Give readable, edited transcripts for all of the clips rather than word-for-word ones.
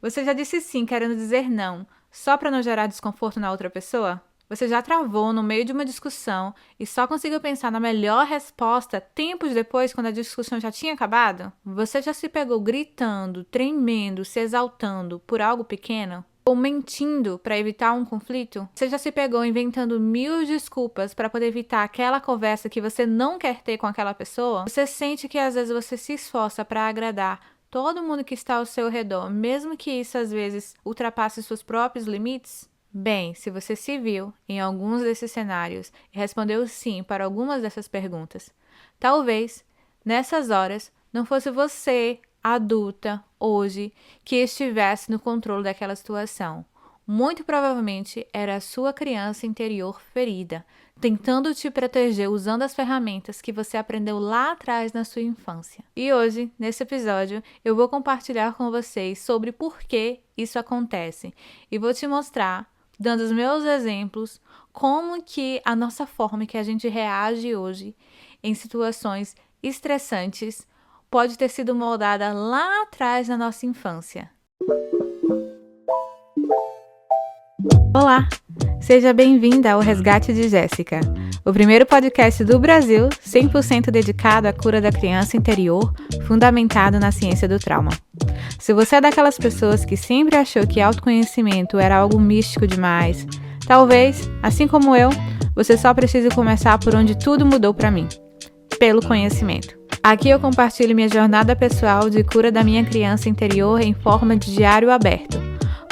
Você já disse sim querendo dizer não, só para não gerar desconforto na outra pessoa? Você já travou no meio de uma discussão e só conseguiu pensar na melhor resposta tempos depois, quando a discussão já tinha acabado? Você já se pegou gritando, tremendo, se exaltando por algo pequeno? Ou mentindo para evitar um conflito? Você já se pegou inventando mil desculpas para poder evitar aquela conversa que você não quer ter com aquela pessoa? Você sente que às vezes você se esforça para agradar todo mundo que está ao seu redor, mesmo que isso às vezes ultrapasse seus próprios limites? Bem, se você se viu em alguns desses cenários e respondeu sim para algumas dessas perguntas, talvez, nessas horas, não fosse você, adulta, hoje, que estivesse no controle daquela situação. Muito provavelmente era a sua criança interior ferida, tentando te proteger usando as ferramentas que você aprendeu lá atrás na sua infância. E hoje, nesse episódio, eu vou compartilhar com vocês sobre por que isso acontece e vou te mostrar, dando os meus exemplos, como que a nossa forma que a gente reage hoje em situações estressantes pode ter sido moldada lá atrás na nossa infância. Olá! Seja bem-vinda ao Resgate de Jéssica, o primeiro podcast do Brasil 100% dedicado à cura da criança interior, fundamentado na ciência do trauma. Se você é daquelas pessoas que sempre achou que autoconhecimento era algo místico demais, talvez, assim como eu, você só precise começar por onde tudo mudou para mim, pelo conhecimento. Aqui eu compartilho minha jornada pessoal de cura da minha criança interior em forma de diário aberto,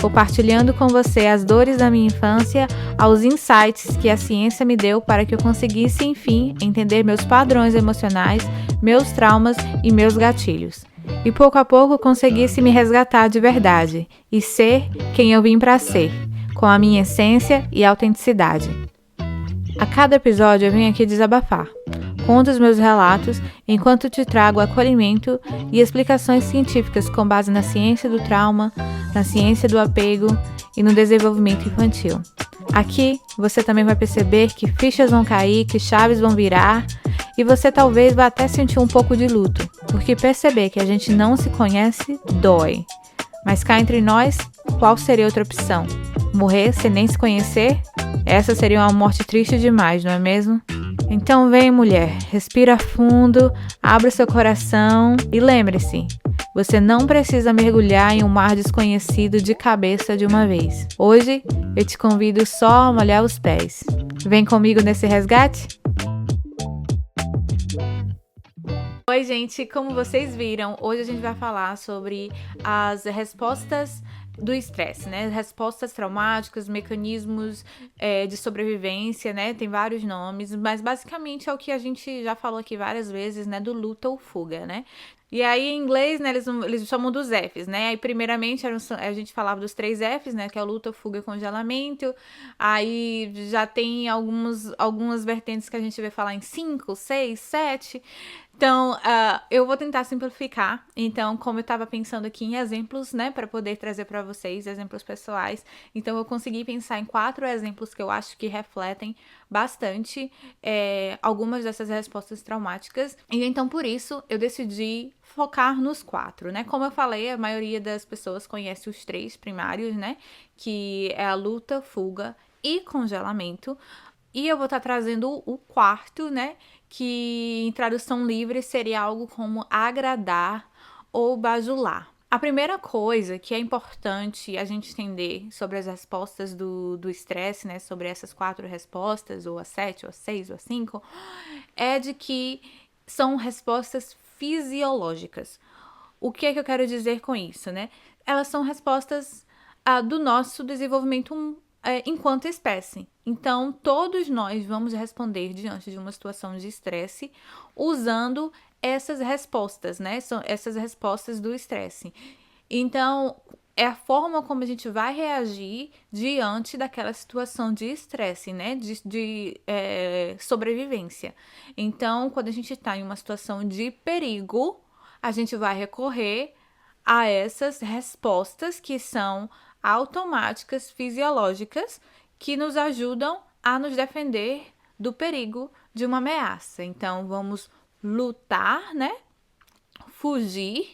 compartilhando com você as dores da minha infância, aos insights que a ciência me deu para que eu conseguisse, enfim, entender meus padrões emocionais, meus traumas e meus gatilhos. E pouco a pouco conseguisse me resgatar de verdade e ser quem eu vim para ser, com a minha essência e autenticidade. A cada episódio eu venho aqui desabafar. Conto os meus relatos enquanto te trago acolhimento e explicações científicas com base na ciência do trauma, na ciência do apego e no desenvolvimento infantil. Aqui você também vai perceber que fichas vão cair, que chaves vão virar e você talvez vá até sentir um pouco de luto, porque perceber que a gente não se conhece dói. Mas cá entre nós, qual seria outra opção? Morrer sem nem se conhecer? Essa seria uma morte triste demais, não é mesmo? Então vem, mulher, respira fundo, abra seu coração e lembre-se, você não precisa mergulhar em um mar desconhecido de cabeça de uma vez. Hoje eu te convido só a molhar os pés. Vem comigo nesse resgate? Oi, gente, como vocês viram, hoje a gente vai falar sobre as respostas do estresse, né? Respostas traumáticas, mecanismos de sobrevivência, né? Tem vários nomes, mas basicamente é o que a gente já falou aqui várias vezes, né? Do luta ou fuga, né? E aí, em inglês, né, eles chamam dos Fs, né? Aí, primeiramente, a gente falava dos 3 Fs, né? Que é o luta, fuga, congelamento. Aí, já tem algumas vertentes que a gente vai falar em 5, 6, 7. Então, eu vou tentar simplificar. Então, como eu estava pensando aqui em exemplos, né, para poder trazer para vocês exemplos pessoais, então eu consegui pensar em 4 exemplos que eu acho que refletem bastante algumas dessas respostas traumáticas. E então, por isso, eu decidi focar nos 4, né? Como eu falei, a maioria das pessoas conhece os 3 primários, né? Que é a luta, fuga e congelamento. E eu vou estar trazendo o 4, né? Que em tradução livre seria algo como agradar ou bajular. A primeira coisa que é importante a gente entender sobre as respostas do estresse, né? Sobre essas 4 respostas, ou a 7, ou a 6, ou a 5, é de que são respostas fisiológicas. O que é que eu quero dizer com isso, né? Elas são respostas do nosso desenvolvimento enquanto espécie. Então, todos nós vamos responder diante de uma situação de estresse usando essas respostas, né? São essas respostas do estresse. Então, é a forma como a gente vai reagir diante daquela situação de estresse, né? De sobrevivência. Então, quando a gente está em uma situação de perigo, a gente vai recorrer a essas respostas que são automáticas, fisiológicas, que nos ajudam a nos defender do perigo de uma ameaça. Então, vamos lutar, né? Fugir,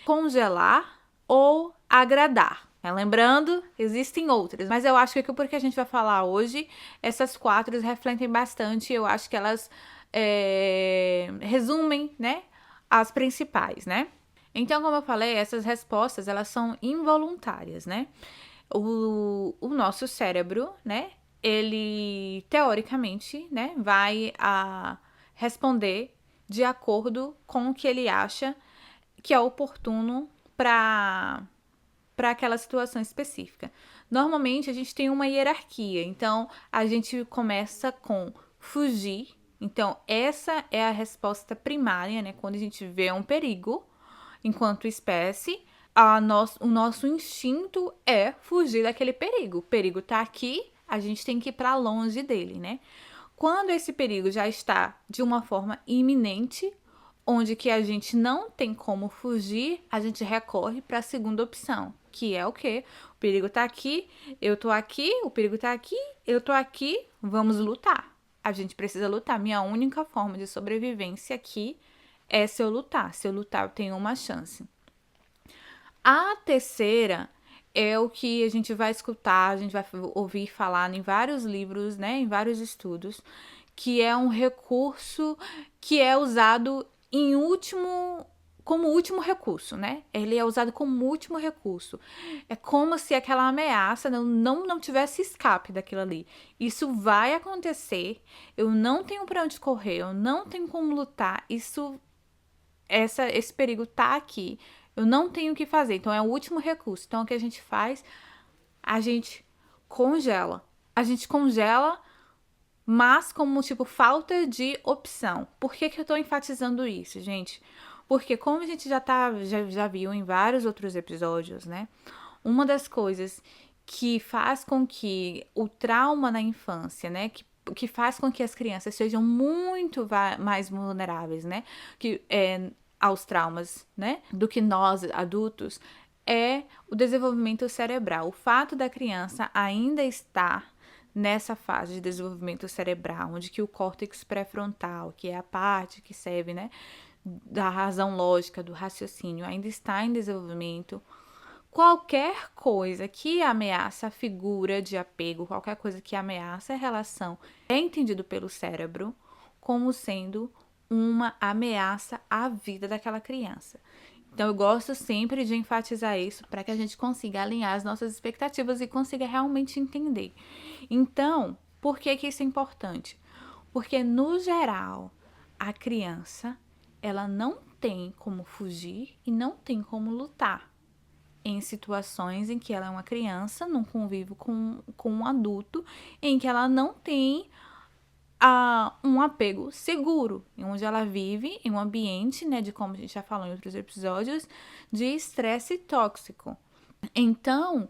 congelar ou agradar. Lembrando, existem outras, mas eu acho que porque a gente vai falar hoje, essas 4 refletem bastante. Eu acho que elas resumem, né, as principais, né? Então, como eu falei, essas respostas, elas são involuntárias, né? O nosso cérebro, né, ele, teoricamente, né, vai responder de acordo com o que ele acha que é oportuno para aquela situação específica. Normalmente, a gente tem uma hierarquia. Então, a gente começa com fugir. Então, essa é a resposta primária, né? Quando a gente vê um perigo, enquanto espécie, o nosso instinto é fugir daquele perigo. O perigo tá aqui, a gente tem que ir para longe dele, né? Quando esse perigo já está de uma forma iminente, onde que a gente não tem como fugir, a gente recorre para a segunda opção, que é o quê? O perigo tá aqui, eu tô aqui, o perigo tá aqui, eu tô aqui, vamos lutar. A gente precisa lutar. Minha única forma de sobrevivência aqui é se eu lutar. Se eu lutar, eu tenho uma chance. A terceira é o que a gente vai escutar, a gente vai ouvir falar em vários livros, né, em vários estudos, que é um recurso que é usado como último recurso, né? Ele é usado como último recurso. É como se aquela ameaça não tivesse escape daquilo ali. Isso vai acontecer, eu não tenho para onde correr, eu não tenho como lutar, esse perigo tá aqui. Eu não tenho o que fazer. Então, é o último recurso. Então, o que a gente faz? A gente congela. A gente congela, mas como, tipo, falta de opção. Por que eu tô enfatizando isso, gente? Porque como a gente já viu em vários outros episódios, né? Uma das coisas que faz com que o trauma na infância, né? Que faz com que as crianças sejam muito mais vulneráveis, né? Aos traumas, né? Do que nós adultos, é o desenvolvimento cerebral. O fato da criança ainda estar nessa fase de desenvolvimento cerebral, onde que o córtex pré-frontal, que é a parte que serve, né, da razão lógica, do raciocínio, ainda está em desenvolvimento. Qualquer coisa que ameaça a figura de apego, qualquer coisa que ameaça a relação, é entendido pelo cérebro como sendo uma ameaça à vida daquela criança. Então, eu gosto sempre de enfatizar isso para que a gente consiga alinhar as nossas expectativas e consiga realmente entender. Então, por que isso é importante? Porque, no geral, a criança, ela não tem como fugir e não tem como lutar em situações em que ela é uma criança, num convívio com um adulto, em que ela não tem um apego seguro, onde ela vive em um ambiente, né, de como a gente já falou em outros episódios, de estresse tóxico. Então,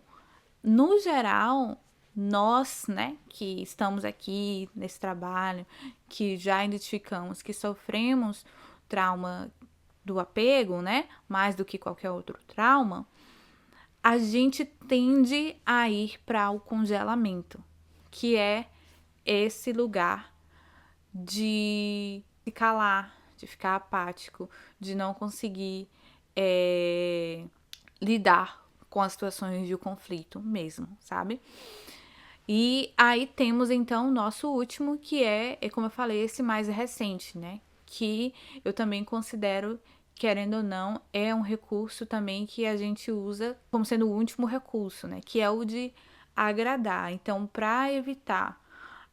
no geral, nós, né, que estamos aqui nesse trabalho, que já identificamos que sofremos trauma do apego, né, mais do que qualquer outro trauma, a gente tende a ir para o congelamento, que é esse lugar de se calar, de ficar apático, de não conseguir lidar com as situações de conflito mesmo, sabe? E aí temos então o nosso último, que como eu falei, esse mais recente, né? Que eu também considero, querendo ou não, é um recurso também que a gente usa como sendo o último recurso, né? Que é o de agradar. Então, para evitar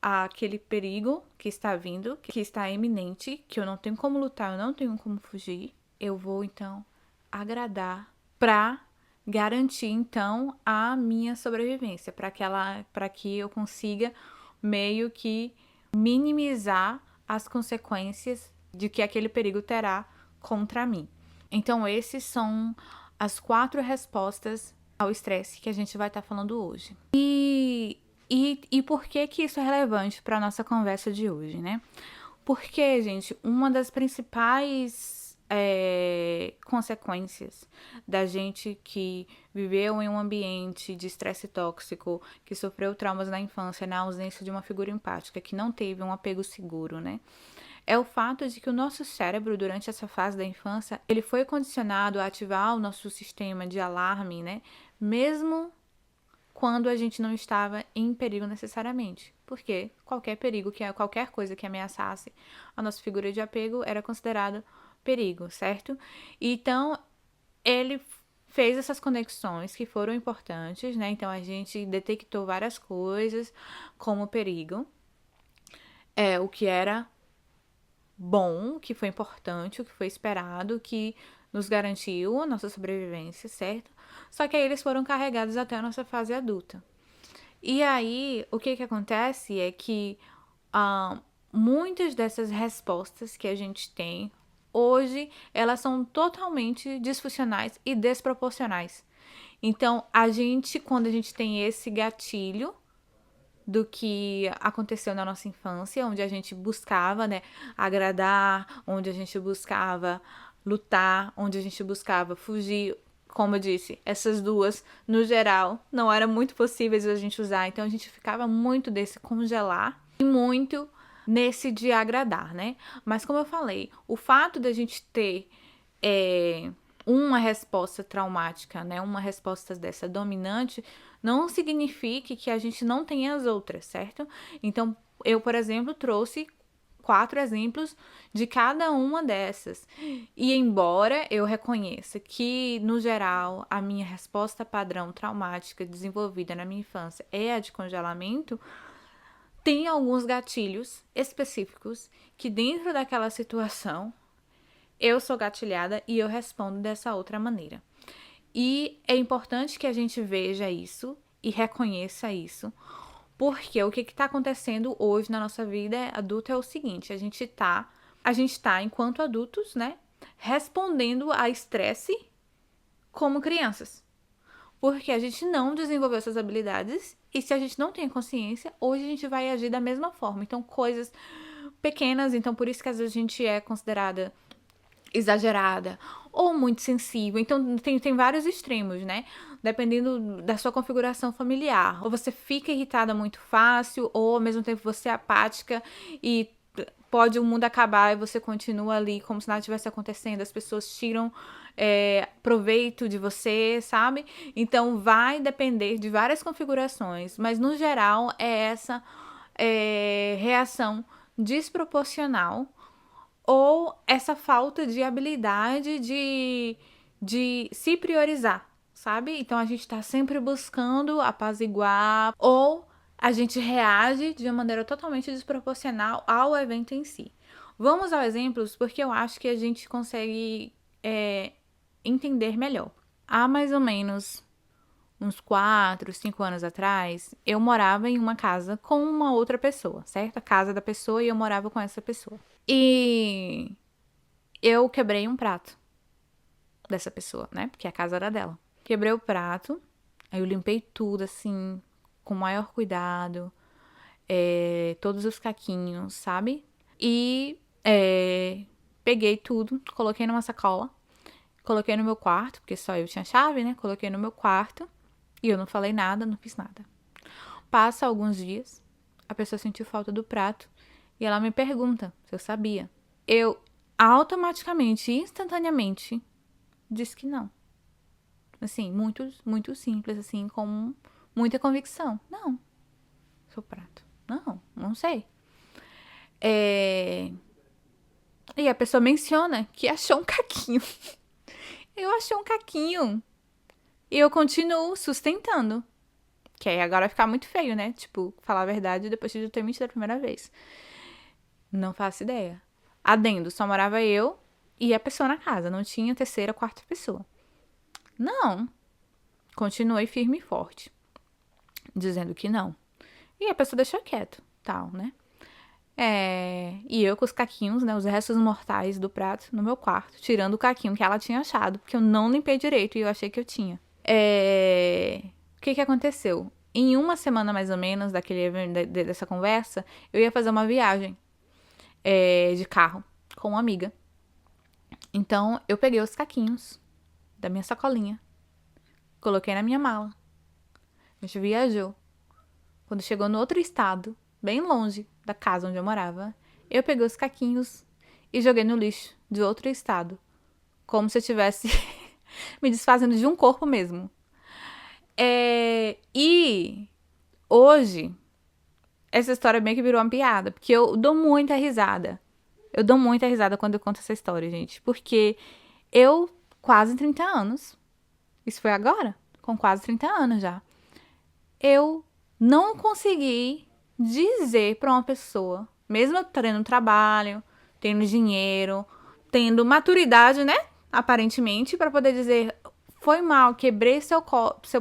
aquele perigo que está vindo, que está iminente, que eu não tenho como lutar, eu não tenho como fugir, eu vou então agradar para garantir então a minha sobrevivência, para que eu consiga meio que minimizar as consequências de que aquele perigo terá contra mim. Então, esses são as 4 respostas ao estresse que a gente vai estar falando hoje. E por que isso é relevante para a nossa conversa de hoje, né? Porque, gente, uma das principais consequências da gente que viveu em um ambiente de estresse tóxico, que sofreu traumas na infância, na ausência de uma figura empática, que não teve um apego seguro, né? é o fato de que o nosso cérebro, durante essa fase da infância, ele foi condicionado a ativar o nosso sistema de alarme, né? Mesmo quando a gente não estava em perigo necessariamente. Porque qualquer perigo, qualquer coisa que ameaçasse a nossa figura de apego era considerado perigo, certo? Então, ele fez essas conexões que foram importantes, né? Então, a gente detectou várias coisas como perigo, o que era bom, o que foi importante, o que foi esperado, o que nos garantiu a nossa sobrevivência, certo? Só que aí eles foram carregados até a nossa fase adulta. E aí, o que acontece é que muitas dessas respostas que a gente tem hoje, elas são totalmente disfuncionais e desproporcionais. Então, quando a gente tem esse gatilho do que aconteceu na nossa infância, onde a gente buscava, né, agradar, onde a gente buscava lutar, onde a gente buscava fugir. Como eu disse, essas duas, no geral, não eram muito possíveis a gente usar, então a gente ficava muito desse congelar e muito nesse de agradar, né? Mas como eu falei, o fato da gente ter uma resposta traumática, né, uma resposta dessa dominante, não significa que a gente não tenha as outras, certo? Então, eu, por exemplo, trouxe 4 exemplos de cada uma dessas. E embora eu reconheça que, no geral, a minha resposta padrão traumática desenvolvida na minha infância é a de congelamento, tem alguns gatilhos específicos que, dentro daquela situação, eu sou gatilhada e eu respondo dessa outra maneira. E é importante que a gente veja isso e reconheça isso, porque o que está acontecendo hoje na nossa vida adulta é o seguinte: a gente tá enquanto adultos, né, respondendo a estresse como crianças. Porque a gente não desenvolveu essas habilidades e se a gente não tem consciência, hoje a gente vai agir da mesma forma. Então, coisas pequenas, então por isso que às vezes a gente é considerada exagerada ou muito sensível. Então, tem vários extremos, né? Dependendo da sua configuração familiar. Ou você fica irritada muito fácil, ou ao mesmo tempo você é apática e pode o mundo acabar e você continua ali como se nada tivesse acontecendo. As pessoas tiram proveito de você, sabe? Então, vai depender de várias configurações, mas no geral é essa reação desproporcional ou essa falta de habilidade de se priorizar, sabe? Então a gente tá sempre buscando apaziguar, ou a gente reage de uma maneira totalmente desproporcional ao evento em si. Vamos aos exemplos, porque eu acho que a gente consegue entender melhor. Há mais ou menos uns 4, 5 anos atrás, eu morava em uma casa com uma outra pessoa, certo? A casa da pessoa e eu morava com essa pessoa. E eu quebrei um prato dessa pessoa, né? Porque a casa era dela. Quebrei o prato, aí eu limpei tudo, assim, com o maior cuidado, todos os caquinhos, sabe? E peguei tudo, coloquei numa sacola, coloquei no meu quarto, porque só eu tinha chave, né? Coloquei no meu quarto e eu não falei nada, não fiz nada. Passa alguns dias, a pessoa sentiu falta do prato e ela me pergunta se eu sabia. Eu automaticamente, instantaneamente, disse que não. Assim, muito, muito simples, assim, com muita convicção. Não, seu prato. Não, não sei. E a pessoa menciona que achou um caquinho. Eu achei um caquinho. E eu continuo sustentando. Que aí agora vai ficar muito feio, né? Tipo, falar a verdade depois de eu ter mentido a primeira vez. Não faço ideia. Adendo, só morava eu e a pessoa na casa. Não tinha terceira, quarta pessoa. Não. Continuei firme e forte. Dizendo que não. E a pessoa deixou quieto, tal, né? E eu com os caquinhos, né? Os restos mortais do prato no meu quarto. Tirando o caquinho que ela tinha achado. Porque eu não limpei direito e eu achei que eu tinha. O que aconteceu? Em uma semana mais ou menos dessa conversa, eu ia fazer uma viagem de carro com uma amiga. Então, eu peguei os caquinhos da minha sacolinha, coloquei na minha mala. A gente viajou. Quando chegou no outro estado, bem longe da casa onde eu morava, Eu peguei os caquinhos e joguei no lixo de outro estado. Como se eu estivesse me desfazendo de um corpo mesmo. E hoje, essa história meio que virou uma piada, porque eu dou muita risada. Eu dou muita risada quando eu conto essa história, gente. Porque eu, quase 30 anos, isso foi agora, com quase 30 anos já, eu não consegui dizer pra uma pessoa, mesmo eu tendo trabalho, tendo dinheiro, tendo maturidade, né? Aparentemente, pra poder dizer, foi mal, quebrei seu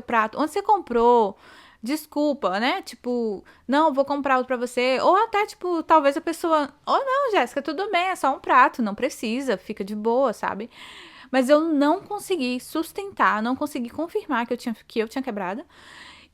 prato. Onde você comprou? Desculpa, né? Tipo, não, vou comprar outro pra você. Ou até, tipo, talvez a pessoa. Ou não, Jéssica, tudo bem, é só um prato, não precisa, fica de boa, sabe? Mas eu não consegui sustentar, não consegui confirmar que eu tinha quebrado.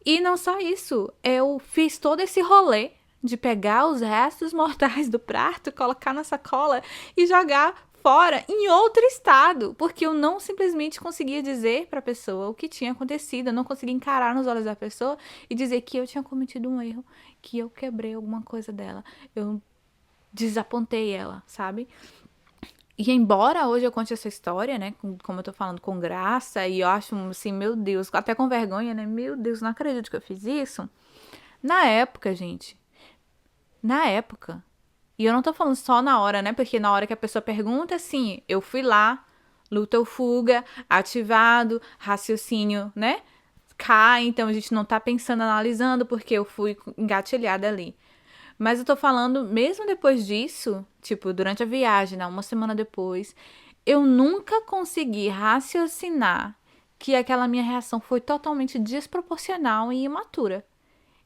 E não só isso, eu fiz todo esse rolê de pegar os restos mortais do prato, colocar na sacola e jogar fora em outro estado, porque eu não simplesmente conseguia dizer para a pessoa o que tinha acontecido, eu não conseguia encarar nos olhos da pessoa e dizer que eu tinha cometido um erro, que eu quebrei alguma coisa dela, eu desapontei ela, sabe? E embora hoje eu conte essa história, né, como eu tô falando, com graça, e eu acho assim, meu Deus, até com vergonha, né, meu Deus, não acredito que eu fiz isso. Na época, gente, na época, e eu não tô falando só na hora, né, porque na hora que a pessoa pergunta, assim, eu fui lá, luta ou fuga, ativado, raciocínio, né, cai, então a gente não tá pensando, analisando, porque eu fui engatilhada ali. Mas eu tô falando, mesmo depois disso, tipo, durante a viagem, né, uma semana depois, eu nunca consegui raciocinar que aquela minha reação foi totalmente desproporcional e imatura.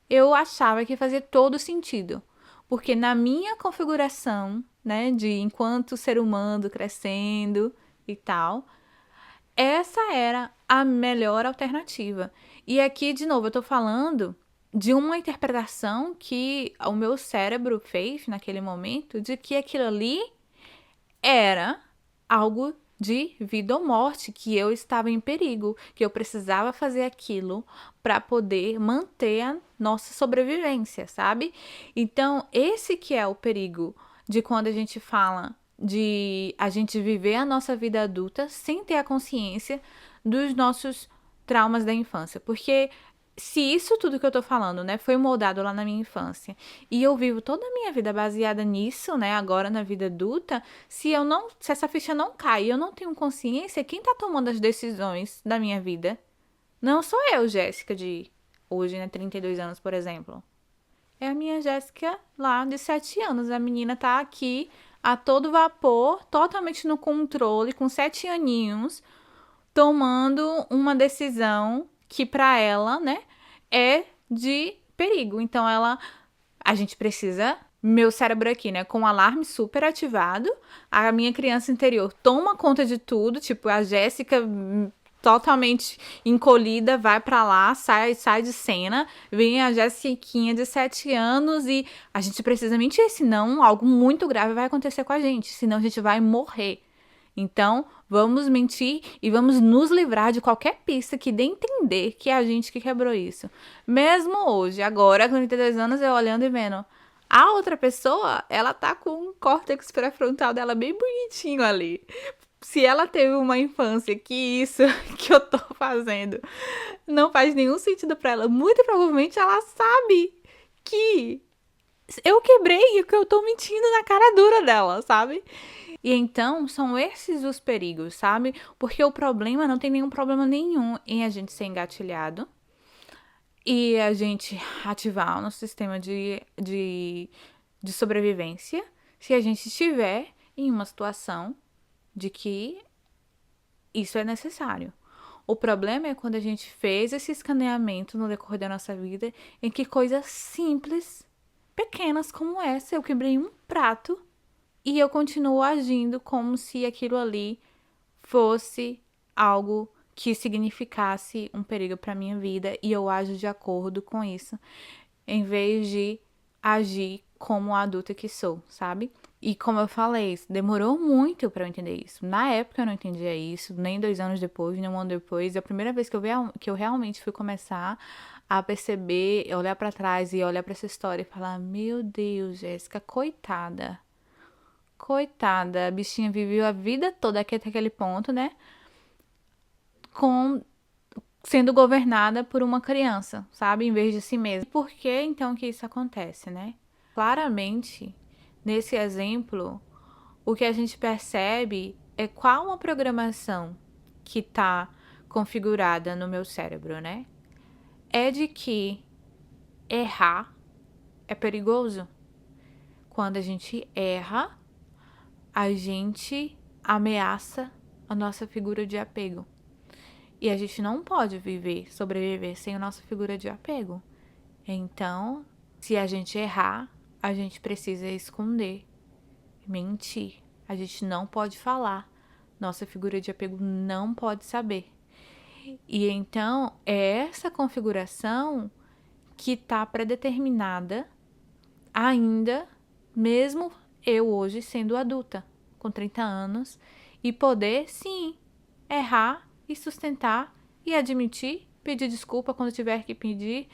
Eu achava que fazia todo sentido, porque na minha configuração, né, de enquanto ser humano crescendo e tal, essa era a melhor alternativa. E aqui, de novo, eu tô falando de uma interpretação que o meu cérebro fez naquele momento de que aquilo ali era algo de vida ou morte, que eu estava em perigo, que eu precisava fazer aquilo para poder manter a nossa sobrevivência, sabe? Então, esse que é o perigo de quando a gente fala de a gente viver a nossa vida adulta sem ter a consciência dos nossos traumas da infância, porque se isso tudo que eu tô falando, né, foi moldado lá na minha infância, e eu vivo toda a minha vida baseada nisso, né, agora na vida adulta, se essa ficha não cai e eu não tenho consciência, quem tá tomando as decisões da minha vida? Não sou eu, Jéssica, de hoje, né, 32 anos, por exemplo. É a minha Jéssica lá de 7 anos. A menina tá aqui a todo vapor, totalmente no controle, com 7 aninhos, tomando uma decisão que para ela, né, é de perigo. Então a gente precisa, meu cérebro aqui, né, com o alarme super ativado, a minha criança interior toma conta de tudo, tipo a Jéssica totalmente encolhida, vai pra lá, sai de cena, vem a Jessiquinha de 7 anos e a gente precisa mentir, senão algo muito grave vai acontecer com a gente, senão a gente vai morrer. Então, vamos mentir e vamos nos livrar de qualquer pista que dê a entender que é a gente que quebrou isso. Mesmo hoje, agora, com 32 anos, eu olhando e vendo. A outra pessoa, ela tá com o córtex pré-frontal dela bem bonitinho ali. Se ela teve uma infância que isso que eu tô fazendo não faz nenhum sentido pra ela, muito provavelmente ela sabe que eu quebrei e que eu tô mentindo na cara dura dela, sabe? E então, são esses os perigos, sabe? Porque o problema, não tem nenhum problema nenhum em a gente ser engatilhado e a gente ativar o nosso sistema de sobrevivência se a gente estiver em uma situação de que isso é necessário. O problema é quando a gente fez esse escaneamento no decorrer da nossa vida em que coisas simples, pequenas como essa, eu quebrei um prato e eu continuo agindo como se aquilo ali fosse algo que significasse um perigo para minha vida e eu ajo de acordo com isso, em vez de agir como a adulta que sou, sabe? E como eu falei, demorou muito para eu entender isso. Na época eu não entendia isso, nem 2 anos depois, nem um ano depois. A primeira vez que eu realmente fui começar a perceber, olhar para trás e olhar para essa história e falar: Meu Deus, Jéssica, coitada. coitada, a bichinha viveu a vida toda aqui até aquele ponto, né? Sendo governada por uma criança, sabe? Em vez de si mesma. E por que então que isso acontece, né? Claramente, nesse exemplo, o que a gente percebe é qual a programação que está configurada no meu cérebro, né? É de que errar é perigoso. Quando a gente erra, a gente ameaça a nossa figura de apego. E a gente não pode sobreviver sem a nossa figura de apego. Então, se a gente errar, a gente precisa esconder, mentir. A gente não pode falar. Nossa figura de apego não pode saber. E então, é essa configuração que está predeterminada ainda, mesmo eu hoje sendo adulta, com 30 anos, e poder, sim, errar e sustentar e admitir, pedir desculpa quando tiver que pedir,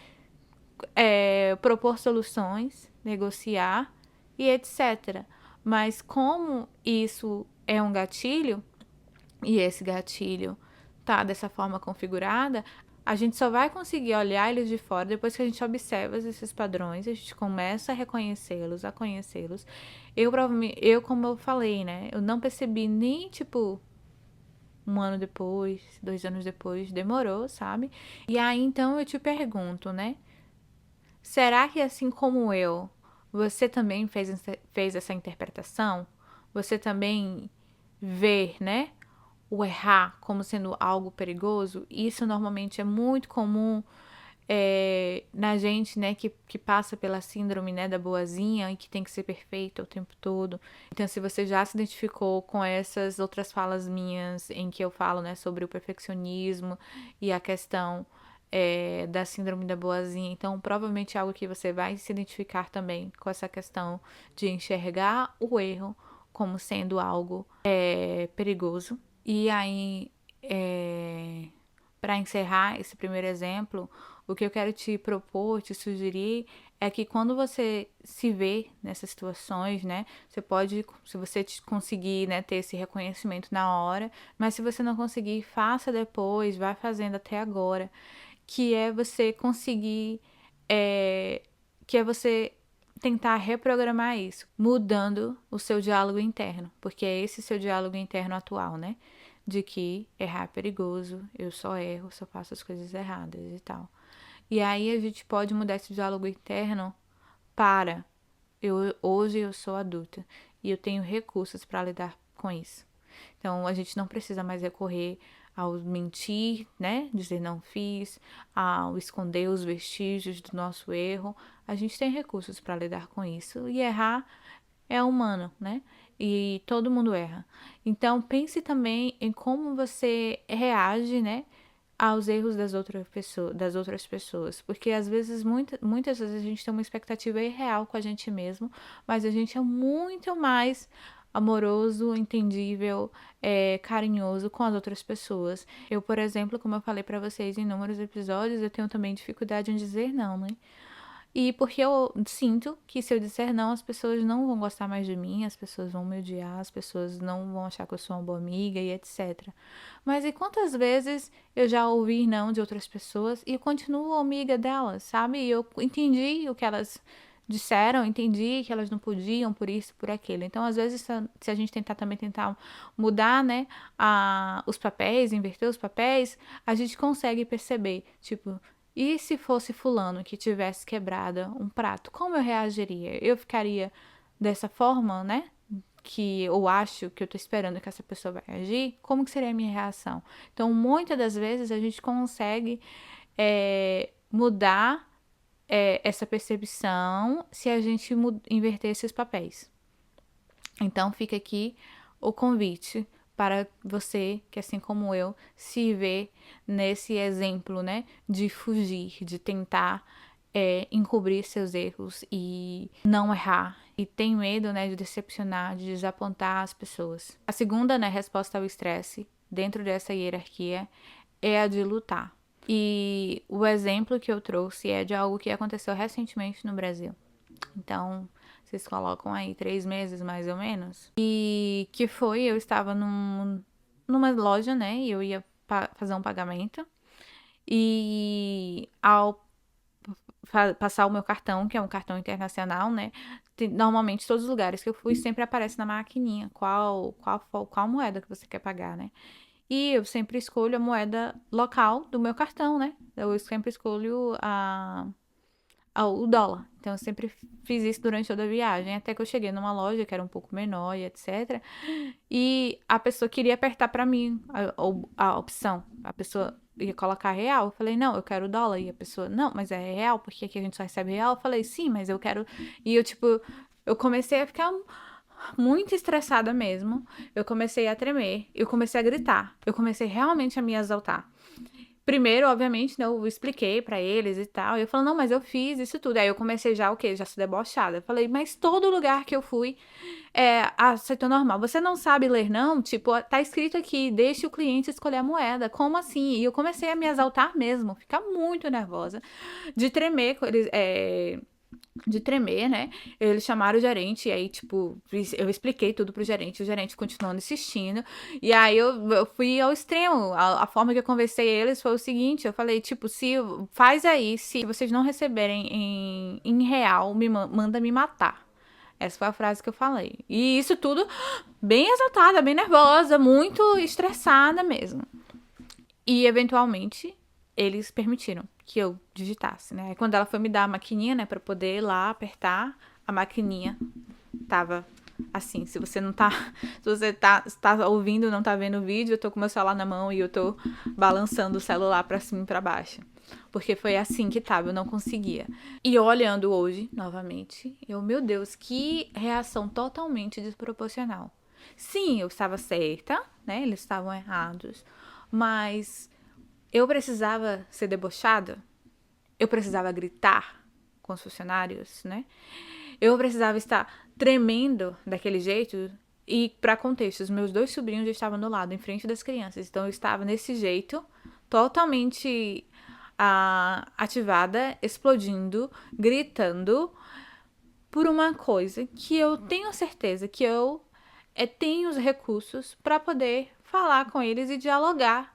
propor soluções, negociar e etc. Mas como isso é um gatilho, e esse gatilho tá dessa forma configurada, a gente só vai conseguir olhar eles de fora depois que a gente observa esses padrões, a gente começa a reconhecê-los, a conhecê-los. Eu, como eu falei, né, eu não percebi nem, tipo, 1 ano depois, 2 anos depois, demorou, sabe? E aí, então, eu te pergunto, né, será que assim como eu, você também fez essa interpretação? Você também vê, né, o errar como sendo algo perigoso? Isso normalmente é muito comum na gente, né, que passa pela síndrome, né, da boazinha e que tem que ser perfeita o tempo todo. Então, se você já se identificou com essas outras falas minhas em que eu falo, né, sobre o perfeccionismo e a questão da síndrome da boazinha, então provavelmente é algo que você vai se identificar também com essa questão de enxergar o erro como sendo algo perigoso. E aí, para encerrar esse primeiro exemplo, o que eu quero te propor, te sugerir, é que quando você se vê nessas situações, né, você pode, se você conseguir, né, ter esse reconhecimento na hora, mas se você não conseguir, faça depois, vai fazendo até agora, que é você conseguir, que é você tentar reprogramar isso, mudando o seu diálogo interno, porque é esse seu diálogo interno atual, né? De que errar é perigoso, eu só erro, só faço as coisas erradas e tal. E aí a gente pode mudar esse diálogo interno para hoje eu sou adulta e eu tenho recursos para lidar com isso. Então a gente não precisa mais recorrer ao mentir, né? Dizer não fiz, ao esconder os vestígios do nosso erro. A gente tem recursos para lidar com isso. E errar é humano, né? E todo mundo erra. Então pense também em como você reage, né? Aos erros das outras pessoas, porque às vezes, muitas vezes a gente tem uma expectativa irreal com a gente mesmo, mas a gente é muito mais amoroso, entendível, carinhoso com as outras pessoas. Eu, por exemplo, como eu falei pra vocês em inúmeros episódios, eu tenho também dificuldade em dizer não, né? E porque eu sinto que se eu disser não, as pessoas não vão gostar mais de mim, as pessoas vão me odiar, as pessoas não vão achar que eu sou uma boa amiga e etc. Mas e quantas vezes eu já ouvi não de outras pessoas e continuo amiga delas, sabe? E eu entendi o que elas disseram, entendi que elas não podiam por isso, por aquilo. Então, às vezes, se a gente tentar mudar, né, os papéis, inverter os papéis, a gente consegue perceber, tipo, e se fosse fulano que tivesse quebrado um prato, como eu reagiria? Eu ficaria dessa forma, né? Que eu acho que eu tô esperando que essa pessoa vai agir, como que seria a minha reação? Então, muitas das vezes a gente consegue mudar essa percepção se a gente inverter esses papéis. Então, fica aqui o convite para você, que assim como eu, se vê nesse exemplo, né, de fugir, de tentar encobrir seus erros e não errar, e tem medo, né, de decepcionar, de desapontar as pessoas. A segunda, né, resposta ao estresse, dentro dessa hierarquia, é a de lutar. E o exemplo que eu trouxe é de algo que aconteceu recentemente no Brasil. Então, Vocês colocam aí 3 meses, mais ou menos. E que foi, eu estava numa loja, né? E eu ia fazer um pagamento. E ao passar o meu cartão, que é um cartão internacional, né? Normalmente, todos os lugares que eu fui, sempre aparece na maquininha qual moeda que você quer pagar, né? E eu sempre escolho a moeda local do meu cartão, né? Eu sempre escolho o dólar. Então, eu sempre fiz isso durante toda a viagem, até que eu cheguei numa loja que era um pouco menor e etc. E a pessoa queria apertar pra mim a opção. A pessoa ia colocar real. Eu falei, não, eu quero dólar. E a pessoa, não, mas é real, porque aqui a gente só recebe real. Eu falei, sim, mas eu quero. E eu, tipo, eu comecei a ficar muito estressada mesmo. Eu comecei a tremer. Eu comecei a gritar. Eu comecei realmente a me exaltar. Primeiro, obviamente, né, eu expliquei pra eles e tal. E eu falei, não, mas eu fiz isso tudo. Aí eu comecei já o quê? Já se debochada. Eu falei, mas todo lugar que eu fui aceitou normal. Você não sabe ler, não? Tipo, tá escrito aqui, deixe o cliente escolher a moeda. Como assim? E eu comecei a me exaltar mesmo, ficar muito nervosa, de tremer, de tremer, né? Eles chamaram o gerente, e aí, tipo, eu expliquei tudo pro gerente, o gerente continuando insistindo, e aí eu fui ao extremo. A forma que eu conversei eles foi o seguinte: eu falei, tipo, se faz aí, se vocês não receberem em real, manda me matar. Essa foi a frase que eu falei. E isso tudo bem exaltada, bem nervosa, muito estressada mesmo. E eventualmente eles permitiram que eu digitasse, né? Aí, quando ela foi me dar a maquininha, né, para poder ir lá apertar, a maquininha tava assim. Se você não tá, se você tá ouvindo, não tá vendo o vídeo, eu tô com meu celular na mão e eu tô balançando o celular para cima e para baixo. Porque foi assim que tava, eu não conseguia. E olhando hoje, novamente, meu Deus, que reação totalmente desproporcional. Sim, eu estava certa, né? Eles estavam errados. Mas eu precisava ser debochada? Eu precisava gritar com os funcionários, né? Eu precisava estar tremendo daquele jeito. E, para contexto, os meus 2 sobrinhos estavam do lado, em frente das crianças. Então, eu estava desse jeito, totalmente ativada, explodindo, gritando, por uma coisa que eu tenho certeza que eu tenho os recursos para poder falar com eles e dialogar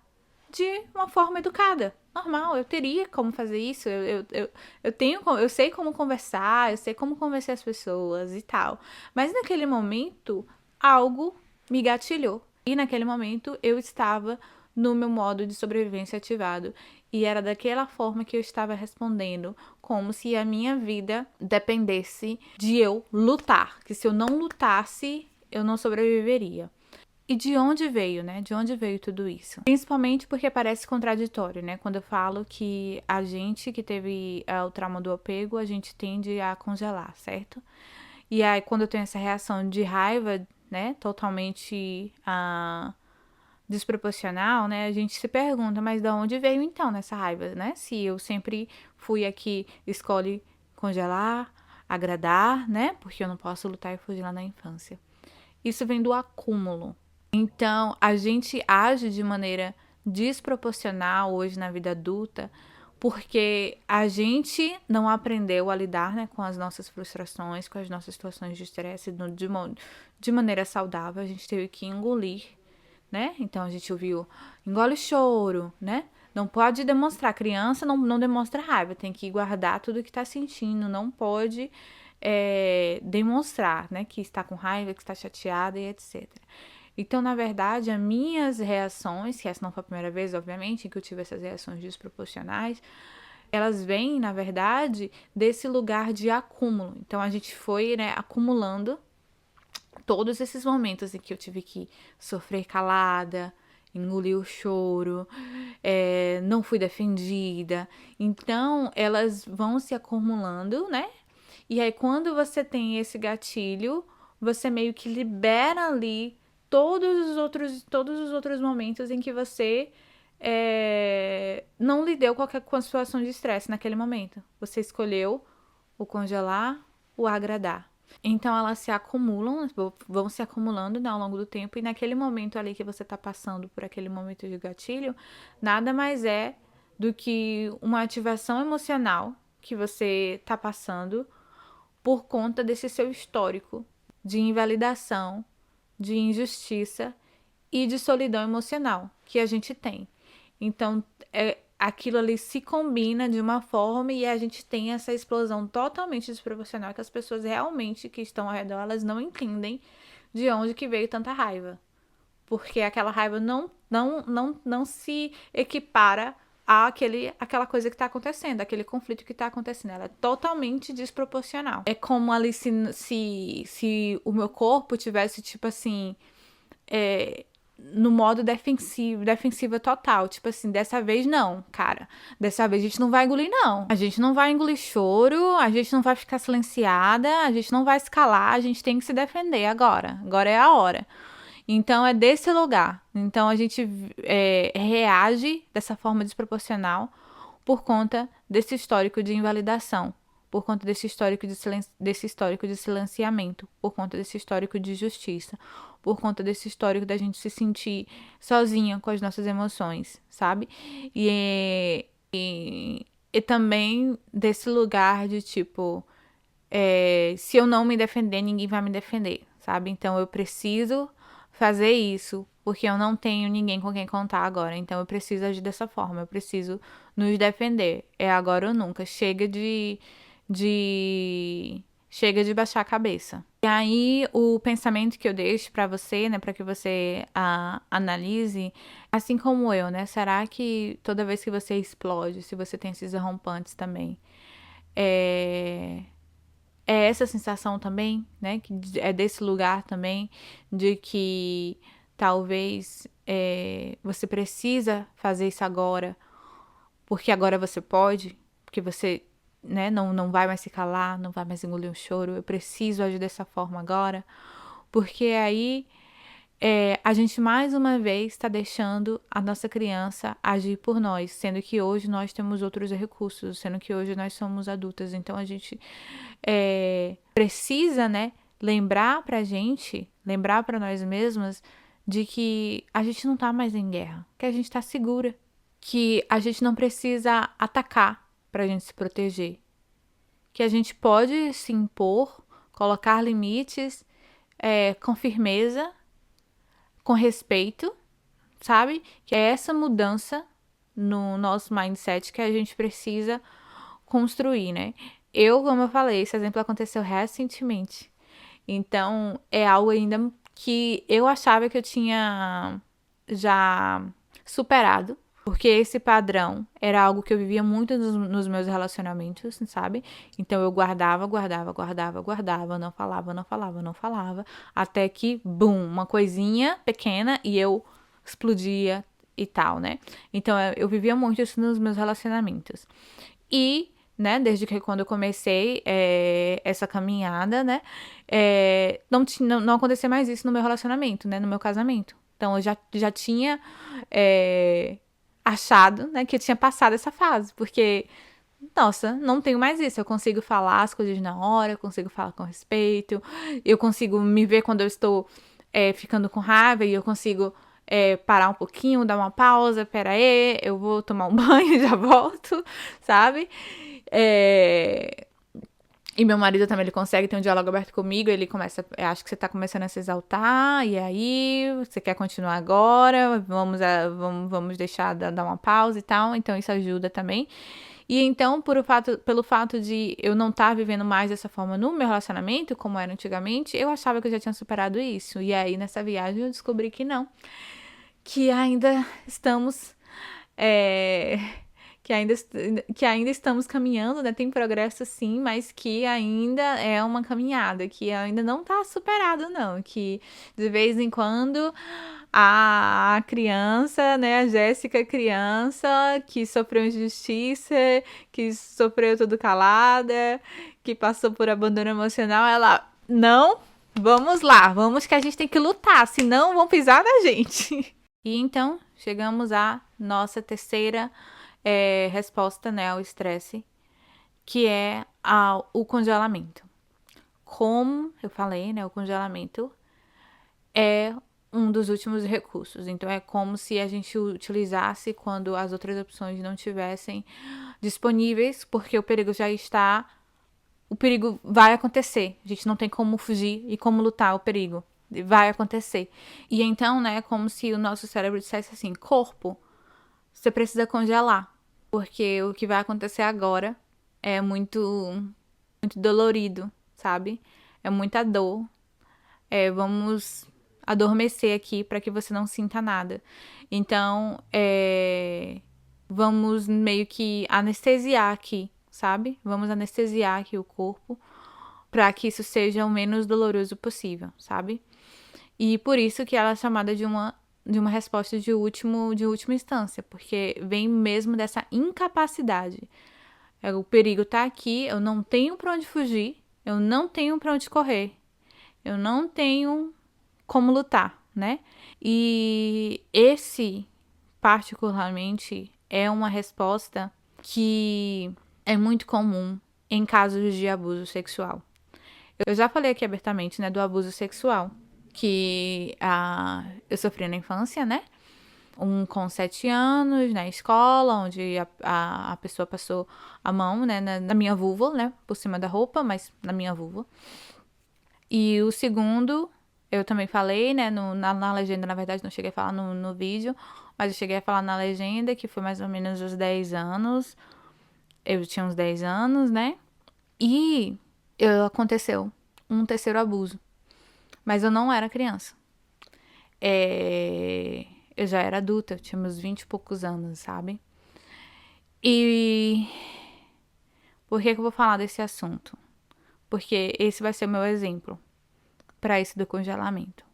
de uma forma educada, normal. Eu teria como fazer isso, eu sei como conversar, eu sei como convencer as pessoas e tal. Mas naquele momento, algo me gatilhou. E naquele momento, eu estava no meu modo de sobrevivência ativado. E era daquela forma que eu estava respondendo, como se a minha vida dependesse de eu lutar. Que se eu não lutasse, eu não sobreviveria. E de onde veio, né? De onde veio tudo isso? Principalmente porque parece contraditório, né? Quando eu falo que a gente que teve o trauma do apego, a gente tende a congelar, certo? E aí, quando eu tenho essa reação de raiva, né? Totalmente desproporcional, né? A gente se pergunta, mas de onde veio então nessa raiva, né? Se eu sempre fui aqui, escolhe congelar, agradar, né? Porque eu não posso lutar e fugir lá na infância. Isso vem do acúmulo. Então, a gente age de maneira desproporcional hoje na vida adulta porque a gente não aprendeu a lidar, né, com as nossas frustrações, com as nossas situações de estresse de maneira saudável. A gente teve que engolir, né? Então, a gente ouviu, engole o choro, né? Não pode demonstrar. Criança não demonstra raiva, tem que guardar tudo que tá sentindo, não pode demonstrar, né, que está com raiva, que está chateada e etc. Então, na verdade, as minhas reações, que essa não foi a primeira vez, obviamente, que eu tive essas reações desproporcionais, elas vêm, na verdade, desse lugar de acúmulo. Então, a gente foi, né, acumulando todos esses momentos em que eu tive que sofrer calada, engolir o choro, não fui defendida. Então, elas vão se acumulando, né? E aí, quando você tem esse gatilho, você meio que libera ali todos os outros momentos em que você não lidou com a situação de estresse naquele momento. Você escolheu o congelar, o agradar. Então, elas se acumulam, vão se acumulando, né, ao longo do tempo, e naquele momento ali que você está passando por aquele momento de gatilho, nada mais é do que uma ativação emocional que você está passando por conta desse seu histórico de invalidação, de injustiça e de solidão emocional que a gente tem. Então, aquilo ali se combina de uma forma e a gente tem essa explosão totalmente desproporcional que as pessoas realmente que estão ao redor, elas não entendem de onde que veio tanta raiva. Porque aquela raiva não se equipara àquela coisa que está acontecendo, aquele conflito que está acontecendo. Ela é totalmente desproporcional. É como ali se o meu corpo tivesse, tipo assim, no modo defensiva total. Tipo assim, dessa vez não, cara. Dessa vez a gente não vai engolir, não. A gente não vai engolir choro, a gente não vai ficar silenciada, a gente não vai escalar, a gente tem que se defender agora. Agora é a hora. Então, é desse lugar. Então, a gente reage dessa forma desproporcional por conta desse histórico de invalidação, por conta desse histórico de silenciamento, por conta desse histórico de justiça, por conta desse histórico da gente se sentir sozinha com as nossas emoções, sabe? E também desse lugar de tipo, se eu não me defender, ninguém vai me defender, sabe? Então eu preciso fazer isso, porque eu não tenho ninguém com quem contar agora. Então eu preciso agir dessa forma, eu preciso nos defender. É agora ou nunca. Chega de baixar a cabeça. E aí o pensamento que eu deixo pra você, né, para que você analise, assim como eu, né? Será que toda vez que você explode, se você tem esses rompantes também, é essa sensação também, né? Que é desse lugar também, de que talvez você precisa fazer isso agora, porque agora você pode, porque você, né, não vai mais se calar, não vai mais engolir um choro, eu preciso agir dessa forma agora, porque aí a gente mais uma vez está deixando a nossa criança agir por nós, sendo que hoje nós temos outros recursos, sendo que hoje nós somos adultas. Então a gente precisa, né, lembrar para nós mesmas de que a gente não tá mais em guerra, que a gente tá segura, que a gente não precisa atacar pra gente se proteger, que a gente pode se impor, colocar limites com firmeza, com respeito, sabe? Que é essa mudança no nosso mindset que a gente precisa construir, né? Como eu falei, esse exemplo aconteceu recentemente. Então, é algo ainda que eu achava que eu tinha já superado. Porque esse padrão era algo que eu vivia muito nos meus relacionamentos, sabe? Então eu guardava, não falava, não falava, não falava. Até que, bum, uma coisinha pequena e eu explodia e tal, né? Então eu vivia muito isso nos meus relacionamentos. E, né, desde que quando eu comecei essa caminhada, né, não acontecia mais isso no meu relacionamento, né, no meu casamento. Então eu já tinha achado, né, que eu tinha passado essa fase, porque, nossa, não tenho mais isso. Eu consigo falar as coisas na hora, eu consigo falar com respeito, eu consigo me ver quando eu estou ficando com raiva e eu consigo parar um pouquinho, dar uma pausa, pera aí, eu vou tomar um banho e já volto, sabe? E meu marido também, ele consegue ter um diálogo aberto comigo, ele começa, acho que você tá começando a se exaltar, e aí, você quer continuar agora, vamos deixar dar uma pausa e tal, então isso ajuda também. E então, pelo fato de eu não estar vivendo mais dessa forma no meu relacionamento, como era antigamente, eu achava que eu já tinha superado isso. E aí, nessa viagem, eu descobri que não. Que ainda estamos que ainda estamos caminhando, né? Tem progresso sim, mas que ainda é uma caminhada, que ainda não tá superado, não. Que de vez em quando a criança, né? A Jéssica criança, que sofreu injustiça, que sofreu tudo calada, que passou por abandono emocional, ela, não, vamos lá, vamos que a gente tem que lutar, senão vão pisar na gente. E então, chegamos à nossa terceira resposta, né, ao estresse, que é o congelamento. Como eu falei, né, o congelamento é um dos últimos recursos. Então, é como se a gente utilizasse quando as outras opções não tivessem disponíveis, porque o perigo já está o perigo vai acontecer. A gente não tem como fugir e como lutar o perigo. Vai acontecer. E então, né, como se o nosso cérebro dissesse assim, corpo, você precisa congelar. Porque o que vai acontecer agora é muito dolorido, sabe? É muita dor. Vamos adormecer aqui para que você não sinta nada. Então, vamos meio que anestesiar aqui, sabe? Vamos anestesiar aqui o corpo para que isso seja o menos doloroso possível, sabe? E por isso que ela é chamada de uma resposta de última instância, porque vem mesmo dessa incapacidade. O perigo tá aqui, eu não tenho para onde fugir, eu não tenho para onde correr, eu não tenho como lutar, né? E esse, particularmente, é uma resposta que é muito comum em casos de abuso sexual. Eu já falei aqui abertamente, né, do abuso sexual, que eu sofri na infância, né? Com 7 anos, na escola, onde a pessoa passou a mão, né, na minha vulva, né, por cima da roupa, mas na minha vulva. E o segundo, eu também falei, né, na legenda, na verdade não cheguei a falar no vídeo, mas eu cheguei a falar na legenda, que foi mais ou menos os 10 anos. Eu tinha uns 10 anos, né? E aconteceu um terceiro abuso. Mas eu não era criança. Eu já era adulta, eu tinha meus 20 e poucos anos, sabe? E por que eu vou falar desse assunto? Porque esse vai ser o meu exemplo para esse do congelamento.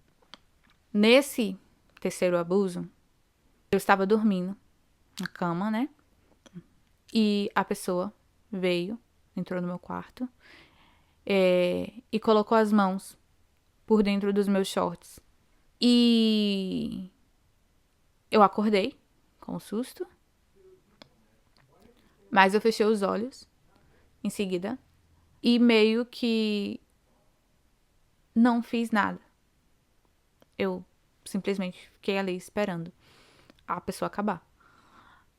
Nesse terceiro abuso, eu estava dormindo na cama, né? E a pessoa veio, entrou no meu quarto e colocou as mãos por dentro dos meus shorts. E eu acordei com um susto, mas eu fechei os olhos em seguida e meio que não fiz nada. Eu simplesmente fiquei ali esperando a pessoa acabar.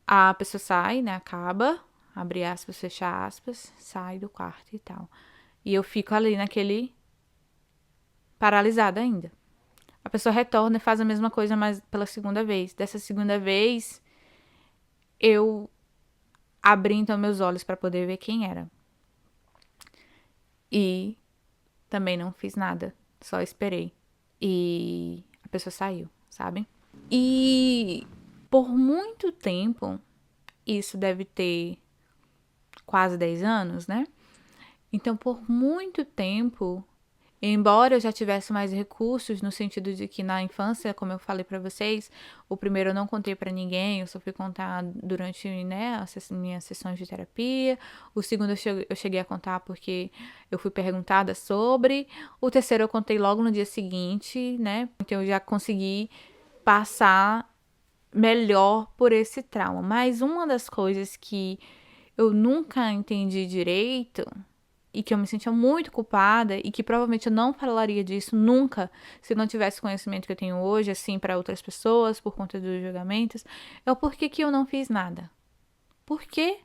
A pessoa sai, né? Acaba, abre aspas, fecha aspas, sai do quarto e tal. E eu fico ali naquele paralisada ainda. A pessoa retorna e faz a mesma coisa, mas pela segunda vez. Dessa segunda vez, eu abri então meus olhos para poder ver quem era. E também não fiz nada, só esperei. E a pessoa saiu, sabe? E por muito tempo, isso deve ter quase 10 anos, né? Então, por muito tempo, embora eu já tivesse mais recursos, no sentido de que na infância, como eu falei pra vocês, o primeiro eu não contei pra ninguém, eu só fui contar durante, né, as minhas sessões de terapia. O segundo eu cheguei a contar porque eu fui perguntada sobre. O terceiro eu contei logo no dia seguinte, né? Então eu já consegui passar melhor por esse trauma. Mas uma das coisas que eu nunca entendi direito e que eu me sentia muito culpada e que provavelmente eu não falaria disso nunca se não tivesse o conhecimento que eu tenho hoje, assim, para outras pessoas, por conta dos julgamentos, é o porquê que eu não fiz nada. Por que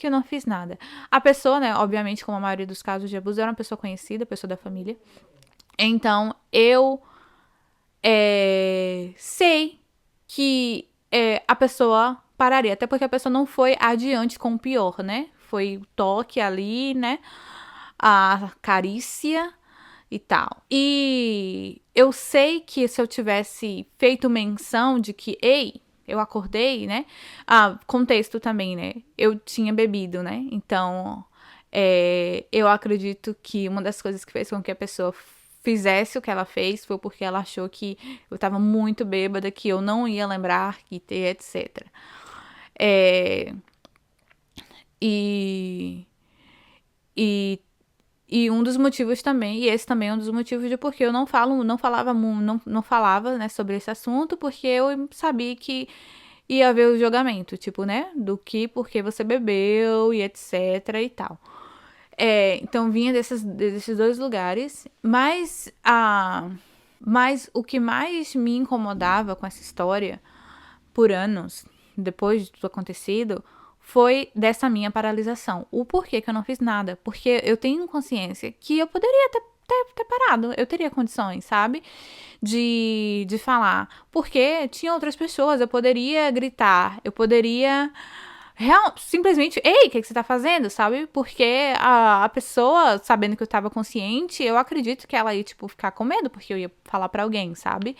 eu não fiz nada? A pessoa, né, obviamente, como a maioria dos casos de abuso, era uma pessoa conhecida, pessoa da família. Então, eu sei que a pessoa pararia, até porque a pessoa não foi adiante com o pior, né? Foi o toque ali, né? A carícia e tal. E eu sei que se eu tivesse feito menção de que, ei, eu acordei, né? Contexto também, né? Eu tinha bebido, né? Então, eu acredito que uma das coisas que fez com que a pessoa fizesse o que ela fez foi porque ela achou que eu tava muito bêbada, que eu não ia lembrar, que ter, etc. E um dos motivos também, e esse também é um dos motivos de porque eu não falava, né, sobre esse assunto, porque eu sabia que ia haver o julgamento, tipo, né, do que, porque você bebeu e etc e tal. Então vinha desses dois lugares, mas o que mais me incomodava com essa história, por anos, depois de tudo acontecido, foi dessa minha paralisação. O porquê que eu não fiz nada? Porque eu tenho consciência que eu poderia ter parado, eu teria condições, sabe? De falar. Porque tinha outras pessoas, eu poderia gritar, eu poderia simplesmente, ei, o que você tá fazendo, sabe? Porque a pessoa, sabendo que eu tava consciente, eu acredito que ela ia, tipo, ficar com medo, porque eu ia falar pra alguém, sabe?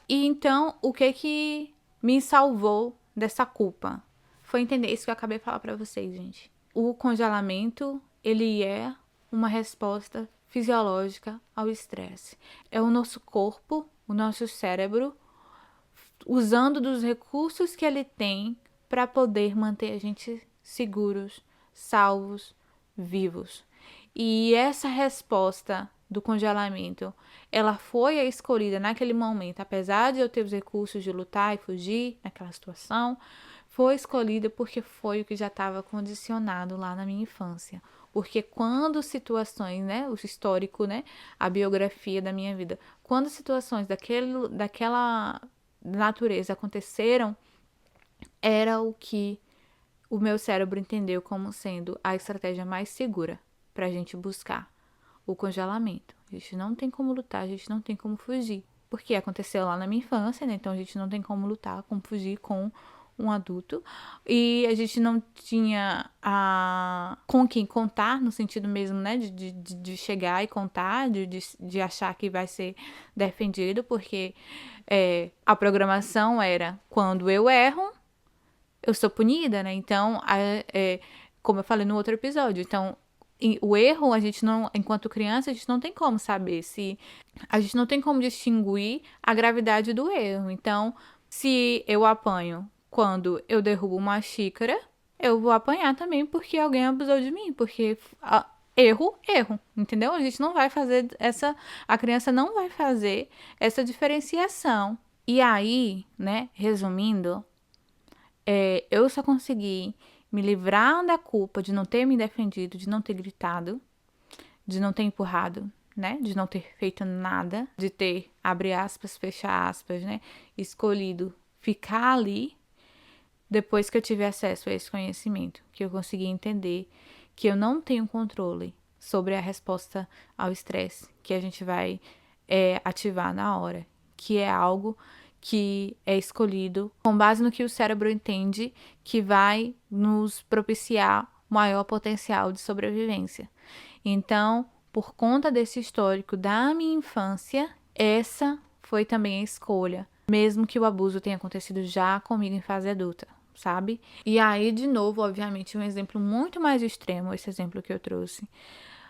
E então, o que me salvou dessa culpa? Foi entender isso que eu acabei de falar pra vocês, gente. O congelamento, ele é uma resposta fisiológica ao estresse. É o nosso corpo, o nosso cérebro, usando dos recursos que ele tem para poder manter a gente seguros, salvos, vivos. E essa resposta do congelamento, ela foi a escolhida naquele momento, apesar de eu ter os recursos de lutar e fugir naquela situação, foi escolhida porque foi o que já estava condicionado lá na minha infância. Porque quando situações, né, o histórico, né, a biografia da minha vida, quando situações daquela natureza aconteceram, era o que o meu cérebro entendeu como sendo a estratégia mais segura para a gente buscar o congelamento. A gente não tem como lutar, a gente não tem como fugir. Porque aconteceu lá na minha infância, né? Então a gente não tem como lutar, como fugir com um adulto. E a gente não tinha com quem contar, no sentido mesmo, né? De chegar e contar, de achar que vai ser defendido, porque a programação era quando eu erro, eu sou punida, né? Então, como eu falei no outro episódio, então o erro, a gente não, enquanto criança, a gente não tem como saber se a gente não tem como distinguir a gravidade do erro. Então, se eu apanho quando eu derrubo uma xícara, eu vou apanhar também porque alguém abusou de mim, porque erro, entendeu? A gente não vai fazer a criança não vai fazer essa diferenciação. E aí, né, resumindo, eu só consegui me livrar da culpa de não ter me defendido, de não ter gritado, de não ter empurrado, né? De não ter feito nada, de ter, abre aspas, fecha aspas, né? Escolhido ficar ali depois que eu tive acesso a esse conhecimento, que eu consegui entender que eu não tenho controle sobre a resposta ao estresse que a gente vai ativar na hora, que é algo que é escolhido com base no que o cérebro entende que vai nos propiciar maior potencial de sobrevivência. Então, por conta desse histórico da minha infância, essa foi também a escolha, mesmo que o abuso tenha acontecido já comigo em fase adulta, sabe? E aí, de novo, obviamente, um exemplo muito mais extremo, esse exemplo que eu trouxe,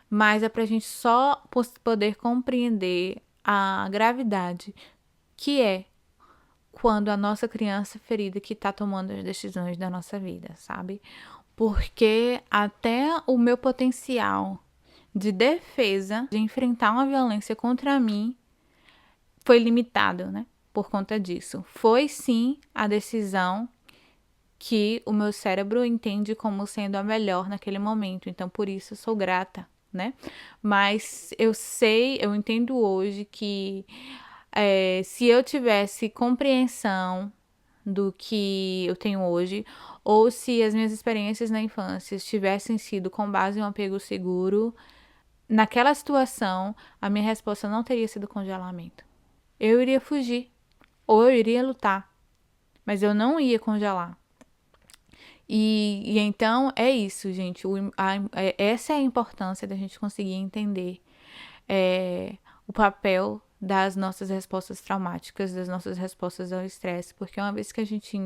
mas é pra gente só poder compreender a gravidade que é quando a nossa criança ferida que tá tomando as decisões da nossa vida, sabe? Porque até o meu potencial de defesa, de enfrentar uma violência contra mim, foi limitado, né? Por conta disso. Foi sim a decisão que o meu cérebro entende como sendo a melhor naquele momento. Então, por isso, eu sou grata, né? Mas eu entendo hoje que se eu tivesse compreensão do que eu tenho hoje, ou se as minhas experiências na infância tivessem sido com base em um apego seguro, naquela situação, a minha resposta não teria sido congelamento. Eu iria fugir, ou eu iria lutar, mas eu não ia congelar. E então é isso, gente. Essa é a importância da gente conseguir entender o papel das nossas respostas traumáticas, das nossas respostas ao estresse, porque uma vez que a gente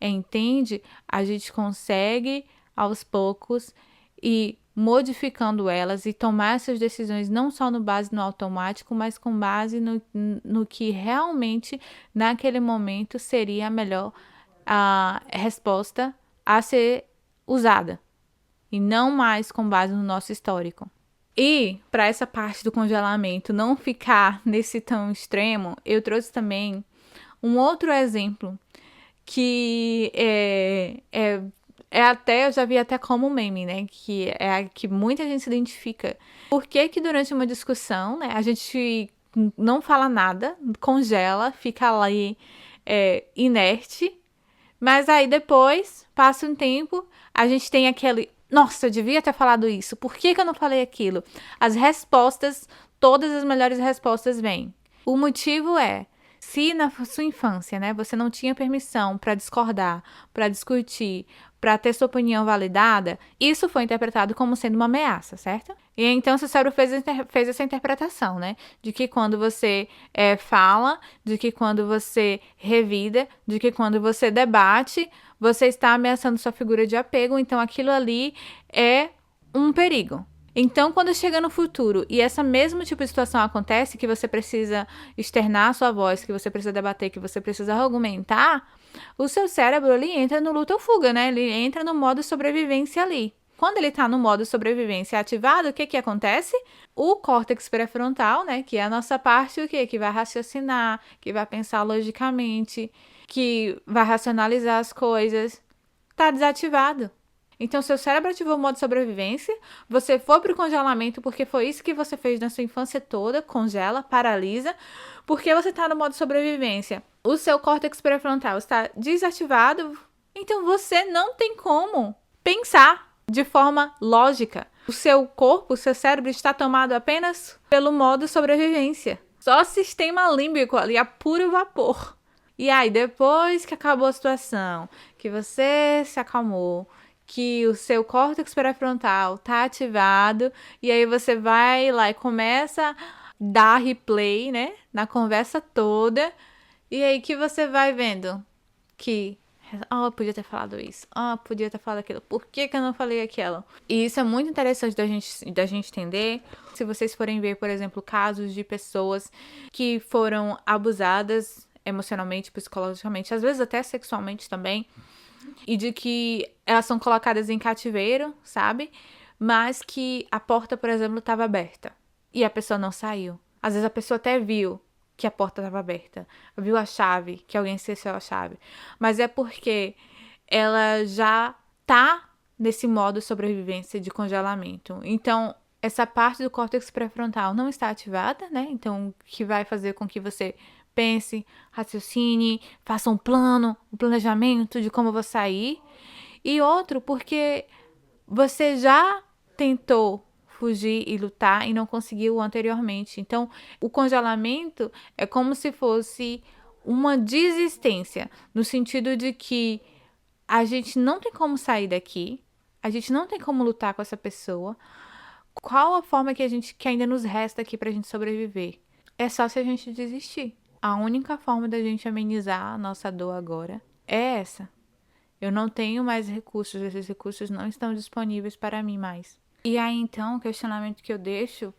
entende, a gente consegue aos poucos ir modificando elas e tomar essas decisões não só no base no automático, mas com base no que realmente naquele momento seria a melhor resposta a ser usada e não mais com base no nosso histórico. E para essa parte do congelamento não ficar nesse tão extremo, eu trouxe também um outro exemplo que até, eu já vi até como meme, né? Que é a que muita gente se identifica. Por que que durante uma discussão, né, a gente não fala nada, congela, fica ali inerte, Mas aí depois, passa um tempo, a gente tem aquele, nossa, eu devia ter falado isso, por que que eu não falei aquilo? As respostas, todas as melhores respostas vêm. O motivo é, se na sua infância, né, você não tinha permissão para discordar, para discutir, para ter sua opinião validada, isso foi interpretado como sendo uma ameaça, certo? E então seu cérebro fez essa interpretação, né? De que quando você fala, de que quando você revida, de que quando você debate, você está ameaçando sua figura de apego, então aquilo ali é um perigo. Então, quando chega no futuro e essa mesmo tipo de situação acontece, que você precisa externar a sua voz, que você precisa debater, que você precisa argumentar, o seu cérebro, ele entra no luta ou fuga, né? Ele entra no modo sobrevivência ali. Quando ele tá no modo sobrevivência ativado, o que que acontece? O córtex pré-frontal, né? Que é a nossa parte, o quê? Que vai raciocinar, que vai pensar logicamente, que vai racionalizar as coisas, tá desativado. Então, seu cérebro ativou o modo sobrevivência, você foi pro congelamento porque foi isso que você fez na sua infância toda, congela, paralisa, porque você tá no modo sobrevivência. O seu córtex pré-frontal está desativado, então você não tem como pensar de forma lógica. O seu corpo, o seu cérebro está tomado apenas pelo modo sobrevivência. Só sistema límbico ali, a puro vapor. E aí, depois que acabou a situação, que você se acalmou, que o seu córtex pré-frontal tá ativado, e aí você vai lá e começa a dar replay, né, na conversa toda, e aí que você vai vendo que, eu podia ter falado isso, podia ter falado aquilo, por que que eu não falei aquilo? E isso é muito interessante da gente entender. Se vocês forem ver, por exemplo, casos de pessoas que foram abusadas emocionalmente, psicologicamente, às vezes até sexualmente também, e de que elas são colocadas em cativeiro, sabe? Mas que a porta, por exemplo, estava aberta e a pessoa não saiu. Às vezes a pessoa até viu que a porta estava aberta, viu a chave, que alguém esqueceu a chave, mas é porque ela já tá nesse modo sobrevivência de congelamento. Então, essa parte do córtex pré-frontal não está ativada, né? Então, que vai fazer com que você pense, raciocine, faça um plano, um planejamento de como eu vou sair. E outro, porque você já tentou fugir e lutar e não conseguiu anteriormente. Então, o congelamento é como se fosse uma desistência, no sentido de que a gente não tem como sair daqui, a gente não tem como lutar com essa pessoa. Qual a forma que ainda nos resta aqui pra gente sobreviver? É só se a gente desistir. A única forma da gente amenizar a nossa dor agora é essa. Eu não tenho mais recursos, esses recursos não estão disponíveis para mim mais. E aí, então, o questionamento que eu deixo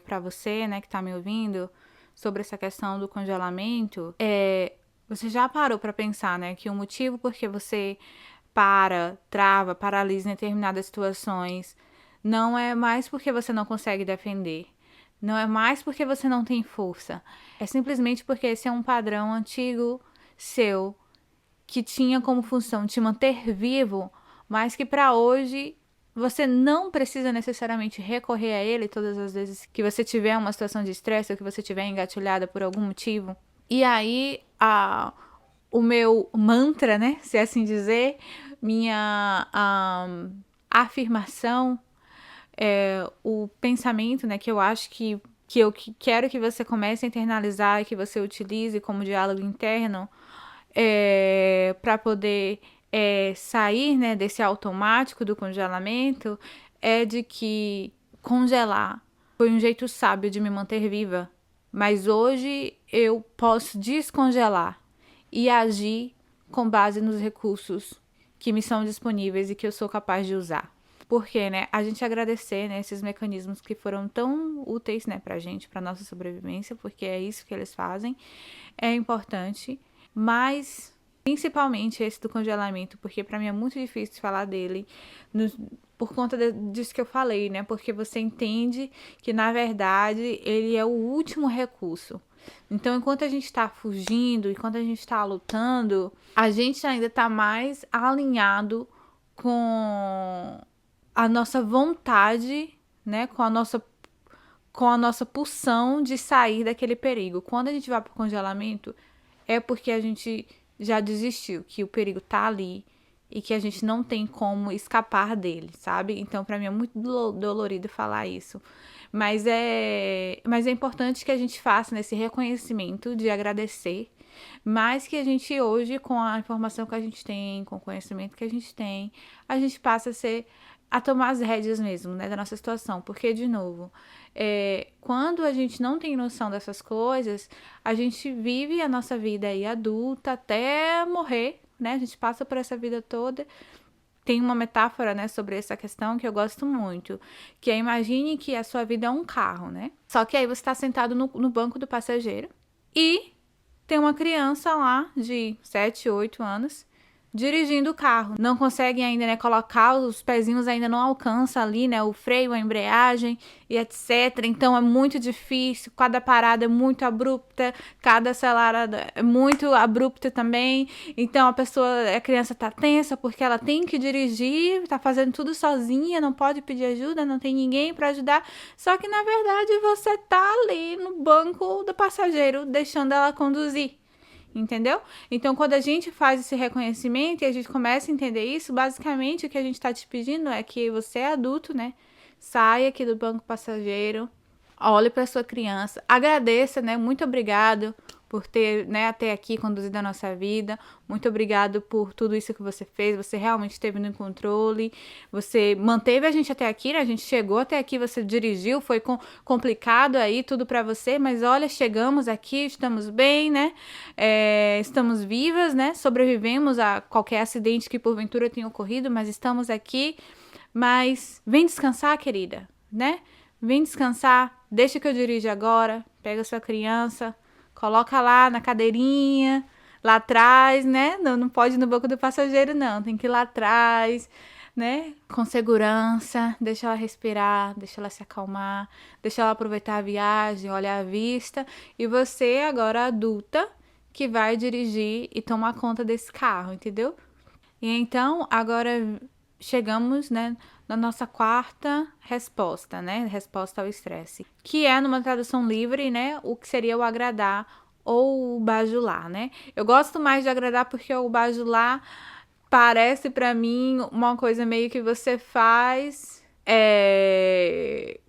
para você, né, que tá me ouvindo, sobre essa questão do congelamento, você já parou para pensar, né, que o motivo por que você trava, paralisa em determinadas situações, não é mais porque você não consegue defender. Não é mais porque você não tem força. É simplesmente porque esse é um padrão antigo seu, que tinha como função te manter vivo, mas que para hoje você não precisa necessariamente recorrer a ele todas as vezes que você tiver uma situação de estresse ou que você tiver engatilhada por algum motivo. E aí, o meu mantra, né, se assim dizer, minha afirmação, o pensamento, né, que eu acho que eu quero que você comece a internalizar e que você utilize como diálogo interno para poder sair, né, desse automático do congelamento, é de que congelar foi um jeito sábio de me manter viva, mas hoje eu posso descongelar e agir com base nos recursos que me são disponíveis e que eu sou capaz de usar. Porque, né, a gente agradecer, né, esses mecanismos que foram tão úteis, né, pra gente, pra nossa sobrevivência, porque é isso que eles fazem, é importante, mas principalmente esse do congelamento, porque pra mim é muito difícil falar dele por conta disso que eu falei, né, porque você entende que, na verdade, ele é o último recurso. Então, enquanto a gente tá fugindo, enquanto a gente tá lutando, a gente ainda tá mais alinhado com a nossa vontade, né, com a nossa pulsão de sair daquele perigo. Quando a gente vai pro congelamento, é porque a gente já desistiu, que o perigo tá ali e que a gente não tem como escapar dele, sabe? Então, pra mim é muito dolorido falar isso. Mas é importante que a gente faça nesse reconhecimento de agradecer, mas que a gente hoje, com a informação que a gente tem, com o conhecimento que a gente passa a tomar as rédeas mesmo, né, da nossa situação. Porque, de novo, quando a gente não tem noção dessas coisas, a gente vive a nossa vida aí adulta até morrer, né? A gente passa por essa vida toda. Tem uma metáfora, né, sobre essa questão que eu gosto muito, que é: imagine que a sua vida é um carro, né? Só que aí você está sentado no banco do passageiro e tem uma criança lá de 7, 8 anos dirigindo o carro. Não consegue ainda, né, colocar os pezinhos, ainda não alcança ali, né, o freio, a embreagem e etc. Então é muito difícil, cada parada é muito abrupta, cada acelerada é muito abrupta também. Então a criança tá tensa porque ela tem que dirigir, tá fazendo tudo sozinha, não pode pedir ajuda, não tem ninguém para ajudar. Só que na verdade você tá ali no banco do passageiro, deixando ela conduzir. Entendeu? Então, quando a gente faz esse reconhecimento e a gente começa a entender isso, basicamente o que a gente está te pedindo é que você é adulto, né? Saia aqui do banco passageiro, olhe para sua criança, agradeça, né? Muito obrigado por ter, né, até aqui conduzido a nossa vida. Muito obrigado por tudo isso que você fez. Você realmente esteve no controle. Você manteve a gente até aqui, né? A gente chegou até aqui, você dirigiu, foi complicado aí tudo para você, mas olha, chegamos aqui, estamos bem, né? Estamos vivas, né? Sobrevivemos a qualquer acidente que porventura tenha ocorrido, mas estamos aqui. Mas vem descansar, querida, né? Vem descansar, deixa que eu dirijo agora. Pega sua criança, coloca lá na cadeirinha, lá atrás, né? Não pode ir no banco do passageiro, não. Tem que ir lá atrás, né? Com segurança, deixa ela respirar, deixa ela se acalmar, deixa ela aproveitar a viagem, olhar a vista. E você, agora adulta, que vai dirigir e tomar conta desse carro, entendeu? E então, agora chegamos, né, na nossa quarta resposta, né? Resposta ao estresse. Que é, numa tradução livre, né? O que seria o agradar ou o bajular, né? Eu gosto mais de agradar porque o bajular parece pra mim uma coisa meio que você faz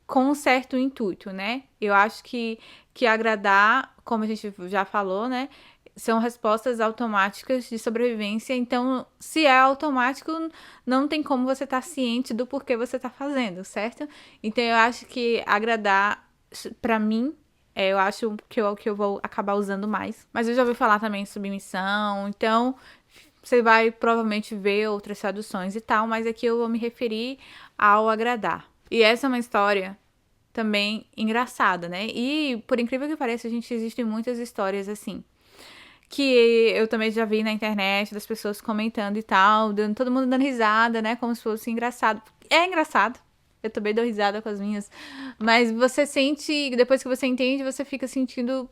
com um certo intuito, né? Eu acho que agradar, como a gente já falou, né? São respostas automáticas de sobrevivência. Então, se é automático, não tem como você estar ciente do porquê você está fazendo, certo? Então, eu acho que agradar, pra mim, eu acho que eu vou acabar usando mais. Mas eu já ouvi falar também em submissão. Então, você vai provavelmente ver outras traduções e tal. Mas aqui eu vou me referir ao agradar. E essa é uma história também engraçada, né? E, por incrível que pareça, existem muitas histórias assim, que eu também já vi na internet, das pessoas comentando e tal, todo mundo dando risada, né, como se fosse engraçado. É engraçado, eu também dou risada com as minhas, mas você sente, depois que você entende, você fica sentindo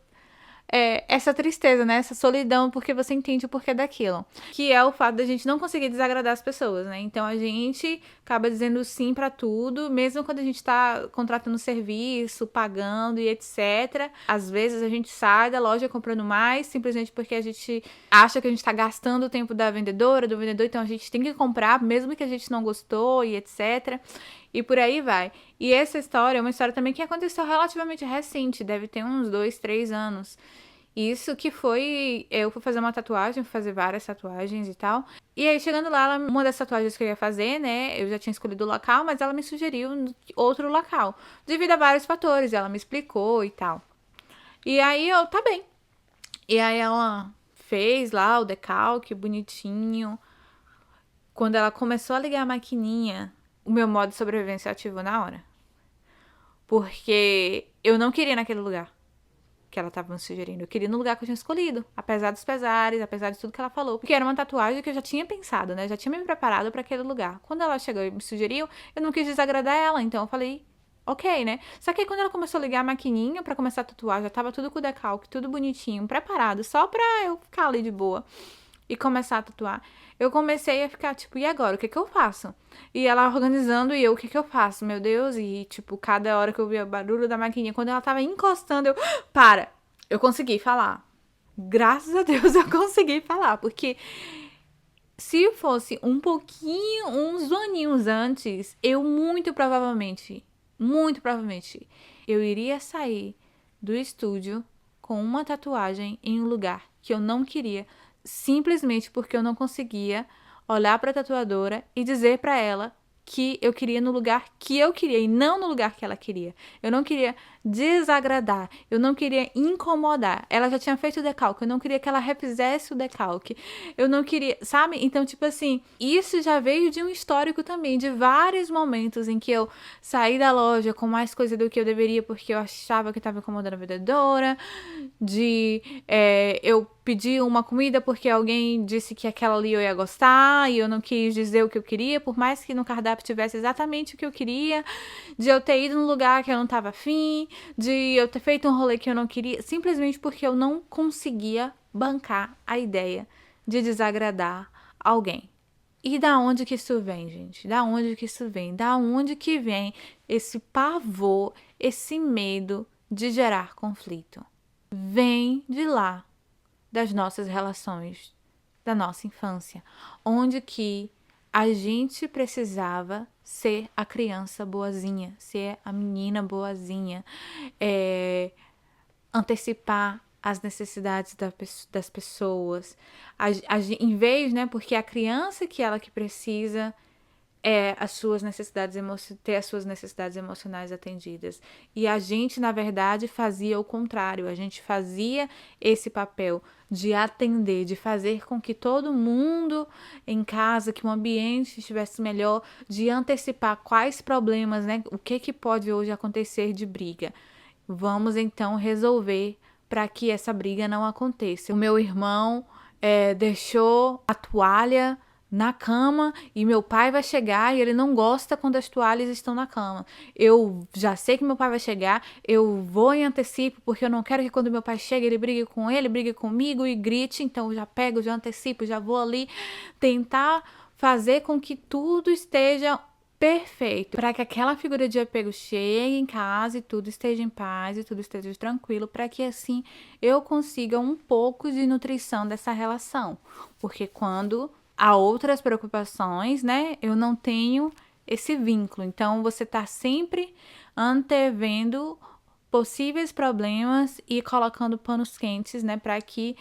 essa tristeza, né, essa solidão, porque você entende o porquê daquilo. Que é o fato da gente não conseguir desagradar as pessoas, né, então a gente acaba dizendo sim pra tudo, mesmo quando a gente tá contratando serviço, pagando e etc. Às vezes a gente sai da loja comprando mais, simplesmente porque a gente acha que a gente tá gastando o tempo da vendedora, do vendedor, então a gente tem que comprar, mesmo que a gente não gostou e etc. E por aí vai. E essa história é uma história também que aconteceu relativamente recente, deve ter uns 2, 3 anos. Isso que foi, eu fui fazer uma tatuagem, fui fazer várias tatuagens e tal. E aí, chegando lá, uma das tatuagens que eu ia fazer, né, eu já tinha escolhido o local, mas ela me sugeriu outro local, devido a vários fatores, ela me explicou e tal. E aí, tá bem. E aí, ela fez lá o decalque bonitinho. Quando ela começou a ligar a maquininha, o meu modo de sobrevivência ativou na hora. Porque eu não queria ir naquele lugar que ela tava me sugerindo. Eu queria no lugar que eu tinha escolhido, apesar dos pesares, apesar de tudo que ela falou. Porque era uma tatuagem que eu já tinha pensado, né? Já tinha me preparado pra aquele lugar. Quando ela chegou e me sugeriu, eu não quis desagradar ela, então eu falei, ok, né? Só que aí quando ela começou a ligar a maquininha pra começar a tatuar, já tava tudo com o decalque, tudo bonitinho, preparado, só pra eu ficar ali de boa e começar a tatuar. Eu comecei a ficar, tipo, e agora? O que eu faço? E ela organizando e eu, o que eu faço? Meu Deus, e, tipo, cada hora que eu via o barulho da maquininha, quando ela tava encostando, eu, para! Eu consegui falar. Graças a Deus eu consegui falar, porque se fosse um pouquinho, uns aninhos antes, eu muito provavelmente, eu iria sair do estúdio com uma tatuagem em um lugar que eu não queria, simplesmente porque eu não conseguia olhar para a tatuadora e dizer para ela que eu queria no lugar que eu queria e não no lugar que ela queria. Eu não queria desagradar, eu não queria incomodar. Ela já tinha feito o decalque, eu não queria que ela refizesse o decalque. Eu não queria, sabe? Então, tipo assim, isso já veio de um histórico também, de vários momentos em que eu saí da loja com mais coisa do que eu deveria porque eu achava que estava incomodando a vendedora, eu pedi uma comida porque alguém disse que aquela ali eu ia gostar e eu não quis dizer o que eu queria, por mais que no cardápio tivesse exatamente o que eu queria, de eu ter ido num lugar que eu não tava afim, de eu ter feito um rolê que eu não queria, simplesmente porque eu não conseguia bancar a ideia de desagradar alguém. E da onde que isso vem, gente? Da onde que isso vem? Da onde que vem esse pavor, esse medo de gerar conflito? Vem de lá, das nossas relações, da nossa infância, onde que a gente precisava ser a criança boazinha, ser a menina boazinha, antecipar as necessidades das pessoas, em vez, né, porque a criança que ela que precisa as suas necessidades ter as suas necessidades emocionais atendidas. E a gente, na verdade, fazia o contrário. A gente fazia esse papel de atender, de fazer com que todo mundo em casa, que o ambiente estivesse melhor, de antecipar quais problemas, né? O que pode hoje acontecer de briga. Vamos então resolver para que essa briga não aconteça. O meu irmão deixou a toalha na cama e meu pai vai chegar e ele não gosta quando as toalhas estão na cama. Eu já sei que meu pai vai chegar, eu vou em antecipo porque eu não quero que quando meu pai chegue ele brigue com ele, brigue comigo e grite, então eu já pego, já antecipo, já vou ali tentar fazer com que tudo esteja perfeito, para que aquela figura de apego chegue em casa e tudo esteja em paz e tudo esteja tranquilo, para que assim eu consiga um pouco de nutrição dessa relação. Porque quando há outras preocupações, né, eu não tenho esse vínculo. Então você tá sempre antevendo possíveis problemas e colocando panos quentes, né, para que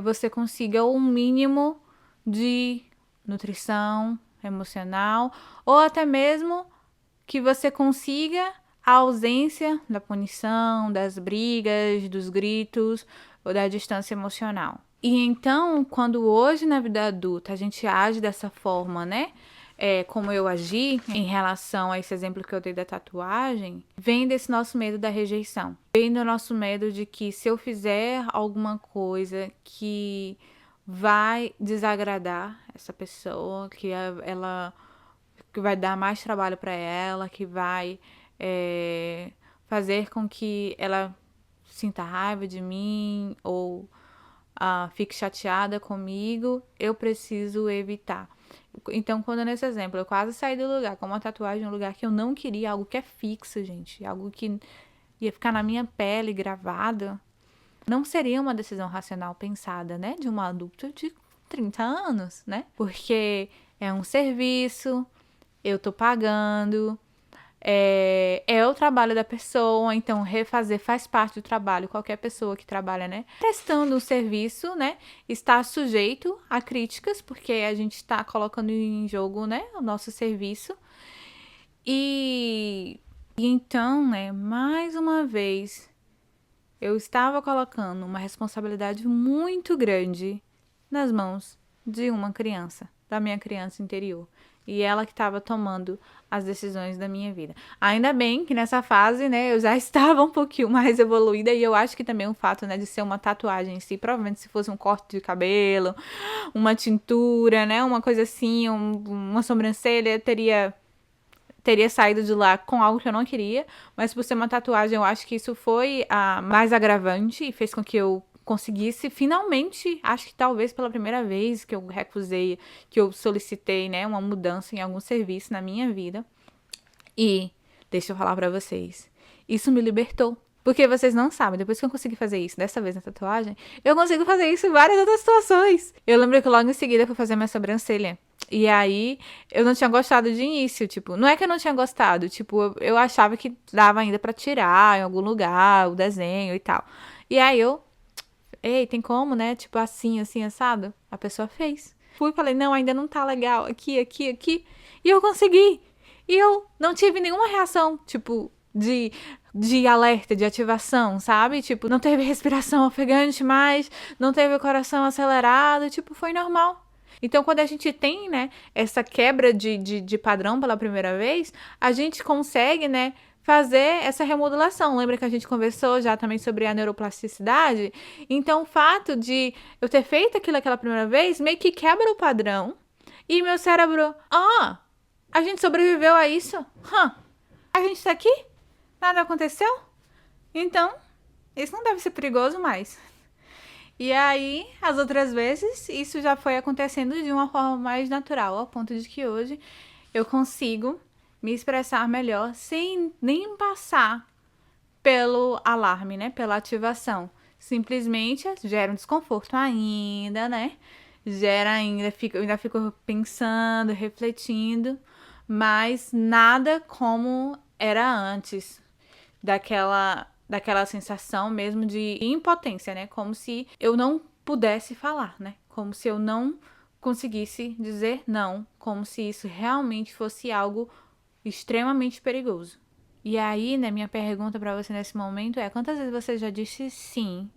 você consiga um mínimo de nutrição emocional, ou até mesmo que você consiga a ausência da punição, das brigas, dos gritos ou da distância emocional. E então, quando hoje na vida adulta a gente age dessa forma, né? Como eu agi em relação a esse exemplo que eu dei da tatuagem, vem desse nosso medo da rejeição. Vem do nosso medo de que se eu fizer alguma coisa que vai desagradar essa pessoa, que ela que vai dar mais trabalho para ela, que vai fazer com que ela sinta raiva de mim ou fique chateada comigo, eu preciso evitar. Então, quando nesse exemplo eu quase saí do lugar com uma tatuagem, um lugar que eu não queria, algo que é fixo, gente, algo que ia ficar na minha pele gravado, não seria uma decisão racional pensada, né, de uma adulta de 30 anos, né? Porque é um serviço, eu tô pagando, é o trabalho da pessoa, então refazer faz parte do trabalho. Qualquer pessoa que trabalha, né, prestando um serviço, né, está sujeito a críticas, porque a gente está colocando em jogo, né, o nosso serviço. E então, né, mais uma vez, eu estava colocando uma responsabilidade muito grande nas mãos de uma criança, da minha criança interior. E ela que estava tomando as decisões da minha vida. Ainda bem que nessa fase, né, eu já estava um pouquinho mais evoluída. E eu acho que também o fato, né, de ser uma tatuagem em si, provavelmente se fosse um corte de cabelo, uma tintura, né, uma coisa assim, uma sobrancelha, teria saído de lá com algo que eu não queria, mas por ser uma tatuagem, eu acho que isso foi a mais agravante e fez com que eu conseguisse finalmente, acho que talvez pela primeira vez que eu recusei, que eu solicitei, né, uma mudança em algum serviço na minha vida. E deixa eu falar pra vocês, isso me libertou. Porque vocês não sabem, depois que eu consegui fazer isso, dessa vez na tatuagem, eu consigo fazer isso em várias outras situações. Eu lembro que logo em seguida eu fui fazer minha sobrancelha. E aí, eu não tinha gostado de início, tipo, não é que eu não tinha gostado, tipo, eu achava que dava ainda pra tirar em algum lugar, o desenho e tal. E aí ei, tem como, né? Tipo, assim, assim, assado? A pessoa fez. Fui e falei, não, ainda não tá legal, aqui, aqui, aqui. E eu consegui. E eu não tive nenhuma reação, tipo, de alerta, de ativação, sabe? Tipo, não teve respiração ofegante mais, não teve o coração acelerado, tipo, foi normal. Então, quando a gente tem, né, essa quebra de padrão pela primeira vez, a gente consegue, né, fazer essa remodulação. Lembra que a gente conversou já também sobre a neuroplasticidade? Então, o fato de eu ter feito aquilo aquela primeira vez meio que quebra o padrão e meu cérebro, a gente sobreviveu a isso? A gente tá aqui? Nada aconteceu? Então, isso não deve ser perigoso mais. E aí, as outras vezes, isso já foi acontecendo de uma forma mais natural, ao ponto de que hoje eu consigo me expressar melhor sem nem passar pelo alarme, né? Pela ativação. Simplesmente gera um desconforto ainda, né? Gera ainda, eu ainda fico pensando, refletindo, mas nada como era antes daquela sensação mesmo de impotência, né? Como se eu não pudesse falar, né? Como se eu não conseguisse dizer não, como se isso realmente fosse algo extremamente perigoso. E aí, né, minha pergunta para você nesse momento é: quantas vezes você já disse sim,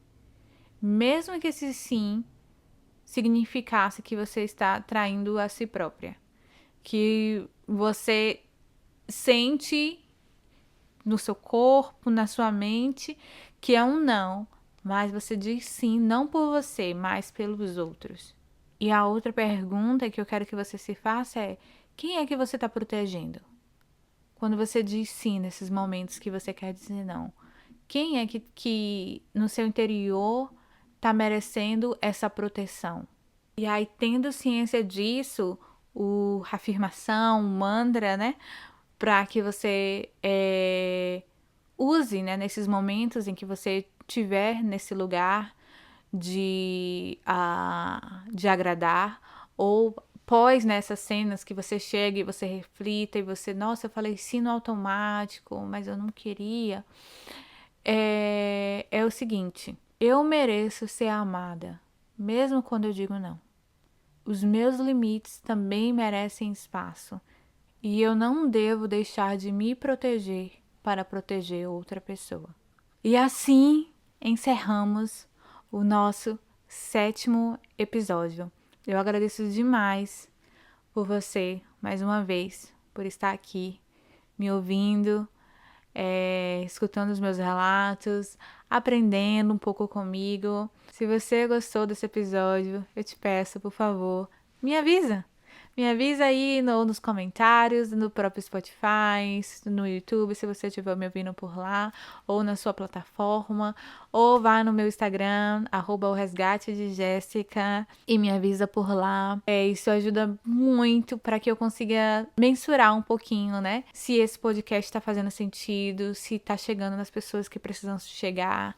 mesmo que esse sim significasse que você está traindo a si própria? Que você sente no seu corpo, na sua mente, que é um não, mas você diz sim, não por você, mas pelos outros. E a outra pergunta que eu quero que você se faça é: quem é que você está protegendo? Quando você diz sim nesses momentos que você quer dizer não, quem é que no seu interior está merecendo essa proteção? E aí, tendo ciência disso, a afirmação, o mantra, né? Para que você use, né, nesses momentos em que você estiver nesse lugar de agradar, ou pós nessas cenas que você chega e você reflita e você, nossa, eu falei sim no automático, mas eu não queria. É o seguinte: eu mereço ser amada, mesmo quando eu digo não. Os meus limites também merecem espaço. E eu não devo deixar de me proteger para proteger outra pessoa. E assim encerramos o nosso 7º episódio. Eu agradeço demais por você, mais uma vez, por estar aqui, me ouvindo, escutando os meus relatos, aprendendo um pouco comigo. Se você gostou desse episódio, eu te peço, por favor, me avisa. Me avisa aí nos comentários, no próprio Spotify, no YouTube, se você estiver me ouvindo por lá, ou na sua plataforma, ou vá no meu Instagram, @oresgatedejessica, e me avisa por lá. Isso ajuda muito para que eu consiga mensurar um pouquinho, né? Se esse podcast está fazendo sentido, se está chegando nas pessoas que precisam chegar,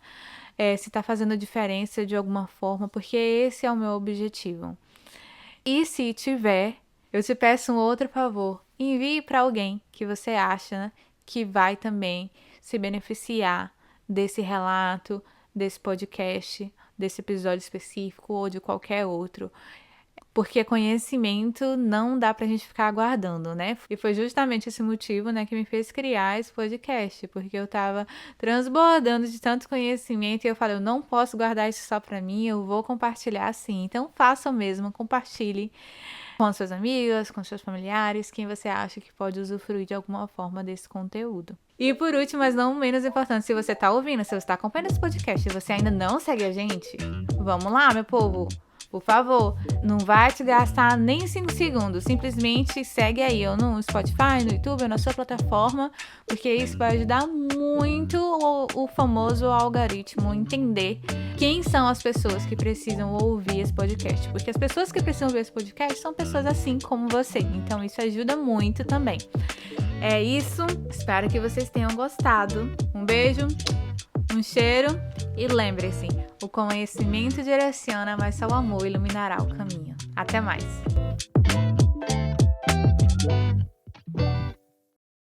se está fazendo diferença de alguma forma, porque esse é o meu objetivo. E se tiver, eu te peço um outro favor: envie para alguém que você acha, né, que vai também se beneficiar desse relato, desse podcast, desse episódio específico ou de qualquer outro. Porque conhecimento não dá pra gente ficar aguardando, né? E foi justamente esse motivo, né, que me fez criar esse podcast, porque eu tava transbordando de tanto conhecimento e eu falei, eu não posso guardar isso só pra mim, eu vou compartilhar sim. Então faça o mesmo, compartilhe com suas amigas, com seus familiares, quem você acha que pode usufruir de alguma forma desse conteúdo. E por último, mas não menos importante, se você tá ouvindo, se você tá acompanhando esse podcast e você ainda não segue a gente, vamos lá, meu povo! Por favor, não vai te gastar nem 5 segundos. Simplesmente segue aí, ou no Spotify, no YouTube, ou na sua plataforma, porque isso vai ajudar muito o famoso algoritmo entender quem são as pessoas que precisam ouvir esse podcast. Porque as pessoas que precisam ouvir esse podcast são pessoas assim como você. Então isso ajuda muito também. É isso. Espero que vocês tenham gostado. Um beijo. Um cheiro e lembre-se, o conhecimento direciona, mas só o amor iluminará o caminho. Até mais!